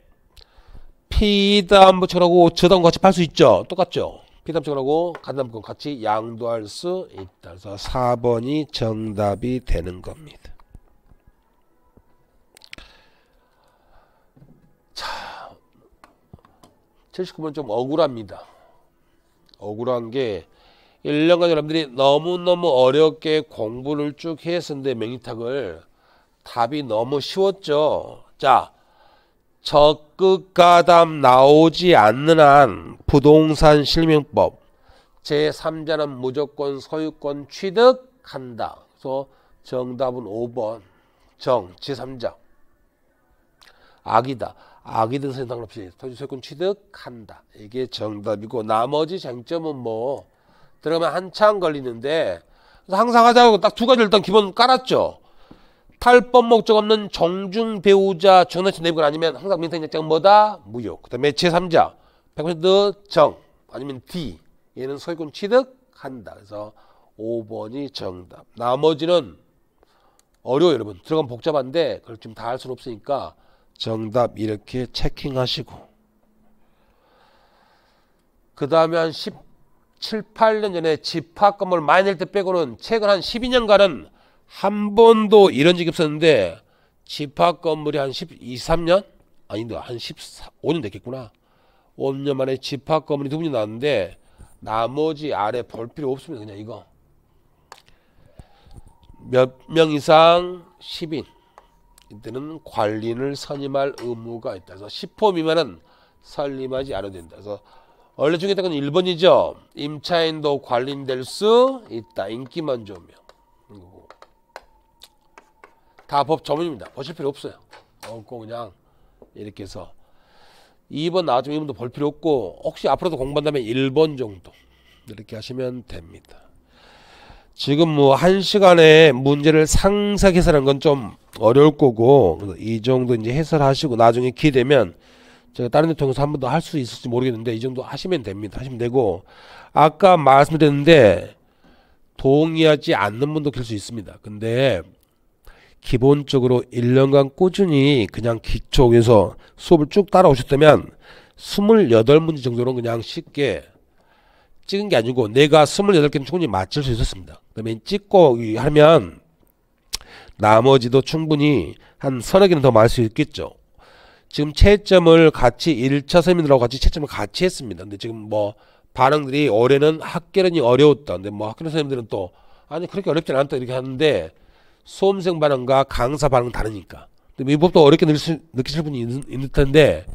피담보처하고 저당권 같이 팔 수 있죠. 똑같죠. 피담보처하고 가담권 같이 양도할 수 있다. 그래서 4번이 정답이 되는 겁니다. 자, 79번 좀 억울합니다. 억울한 게 1년간 여러분들이 너무너무 어렵게 공부를 쭉 했었는데 명리학을 답이 너무 쉬웠죠. 자, 적극가담 나오지 않는 한 부동산 실명법 제3자는 무조건 소유권 취득한다. 그래서 정답은 5번 정 제3자 악이다. 악이든 상관없이 토지 소유권 취득한다. 이게 정답이고 나머지 쟁점은 뭐 들어가면 한참 걸리는데 항상 하자고 딱 두 가지 일단 기본 깔았죠. 탈법 목적 없는 정중 배우자 정당치 내부가 아니면 항상 민사인 약자는 뭐다? 무효. 그 다음에 제3자 100%정 아니면 D 얘는 소유권 취득한다. 그래서 5번이 정답. 나머지는 어려워요 여러분. 들어가면 복잡한데 그걸 지금 다 할 수는 없으니까 정답 이렇게 체킹하시고 그 다음에 한 17, 8년 전에 집합 건물 많이 낼 때 빼고는 최근 한 12년간은 한 번도 이런 적이 없었는데 집합 건물이 한 12, 3년? 아닌데 한 15년 됐겠구나. 5년 만에 집합 건물이 2분이 나왔는데 나머지 아래 볼 필요 없습니다. 그냥 이거 몇 명 이상 10인 이때는 관리인을 선임할 의무가 있다. 그래서 10호 미만은 선임하지 않아도 된다. 그래서 원래 중요했던 건 1번이죠. 임차인도 관리인 될 수 있다. 인기만 좋으면. 다 법 전문입니다. 보실 필요 없어요. 없고 그냥 이렇게 해서 2번 나왔지만 2번도 볼 필요 없고 혹시 앞으로도 공부한다면 1번 정도 이렇게 하시면 됩니다. 지금 뭐 1시간에 문제를 상세하게 해설하는 건 좀 어려울 거고 이 정도 이제 해설하시고 나중에 기회되면 제가 다른 데 통해서 한 번 더 할 수 있을지 모르겠는데 이 정도 하시면 됩니다. 하시면 되고 아까 말씀드렸는데 동의하지 않는 분도 계실 수 있습니다. 근데 기본적으로 1년간 꾸준히 그냥 기초에서 수업을 쭉 따라오셨다면 28문제 정도는 그냥 쉽게 찍은 게 아니고 내가 28개는 충분히 맞출 수 있었습니다. 그 다음에 찍고 하면 나머지도 충분히 한 서너 개는 더 맞을 수 있겠죠. 지금 채점을 같이 1차 선생님들하고 같이 채점을 같이 했습니다. 근데 지금 뭐 반응들이 올해는 학계론이 어려웠다. 근데 뭐 학계론 선생님들은 또 아니 그렇게 어렵진 않다 이렇게 하는데 수험생 반응과 강사 반응은 다르니까. 근데 민법도 어렵게 느끼실 분이 있는 텐데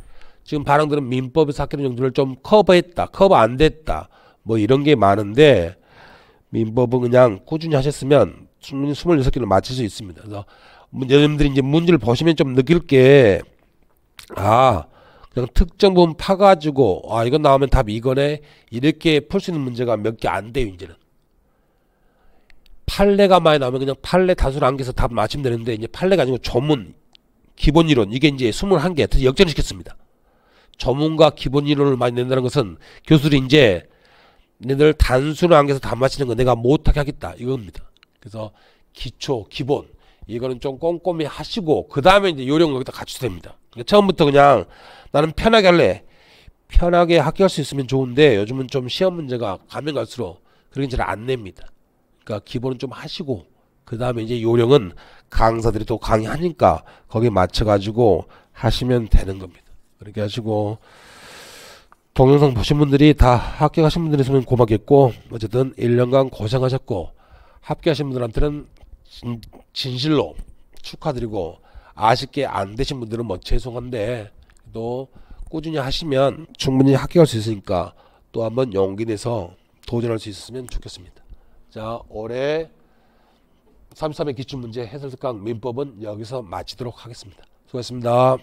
지금 반응들은 민법에서 학계론 정도를 좀 커버했다. 커버 안 됐다. 뭐 이런 게 많은데 민법은 그냥 꾸준히 하셨으면 충분히 26개를 맞출 수 있습니다. 그래서 여러분들이 이제 문제를 보시면 좀 느낄 게 그냥 특정 부분 파가지고 이건 나오면 답이 이거네 이렇게 풀 수 있는 문제가 몇 개 안 돼요. 이제는 판례가 많이 나오면 그냥 판례 단수를 안겨서 답 맞추면 되는데 이제 판례가 아니고 조문 기본이론 이게 이제 21개 다시 역전시켰습니다. 조문과 기본이론을 많이 낸다는 것은 교수들이 이제 너희들 단수를 안겨서 답 맞히는 거 내가 못하게 하겠다 이겁니다. 그래서 기초 기본 이거는 좀 꼼꼼히 하시고 그 다음에 이제 요령을 여기다 갖추셔야 됩니다. 그러니까 처음부터 그냥 나는 편하게 할래 편하게 학교할 수 있으면 좋은데 요즘은 좀 시험 문제가 가면 갈수록 그렇게 잘 안 냅니다. 그러니까 기본은 좀 하시고 그 다음에 이제 요령은 강사들이 또 강의하니까 거기에 맞춰 가지고 하시면 되는 겁니다. 그렇게 하시고 동영상 보신 분들이 다 합격하신 분들이 있으면 고맙겠고 어쨌든 1년간 고생하셨고 합격하신 분들한테는 진실로 축하드리고 아쉽게 안 되신 분들은 뭐 죄송한데 또 꾸준히 하시면 충분히 합격할 수 있으니까 또 한번 용기 내서 도전할 수 있었으면 좋겠습니다. 자, 올해 33회 기출문제 해설특강 민법은 여기서 마치도록 하겠습니다. 수고하셨습니다.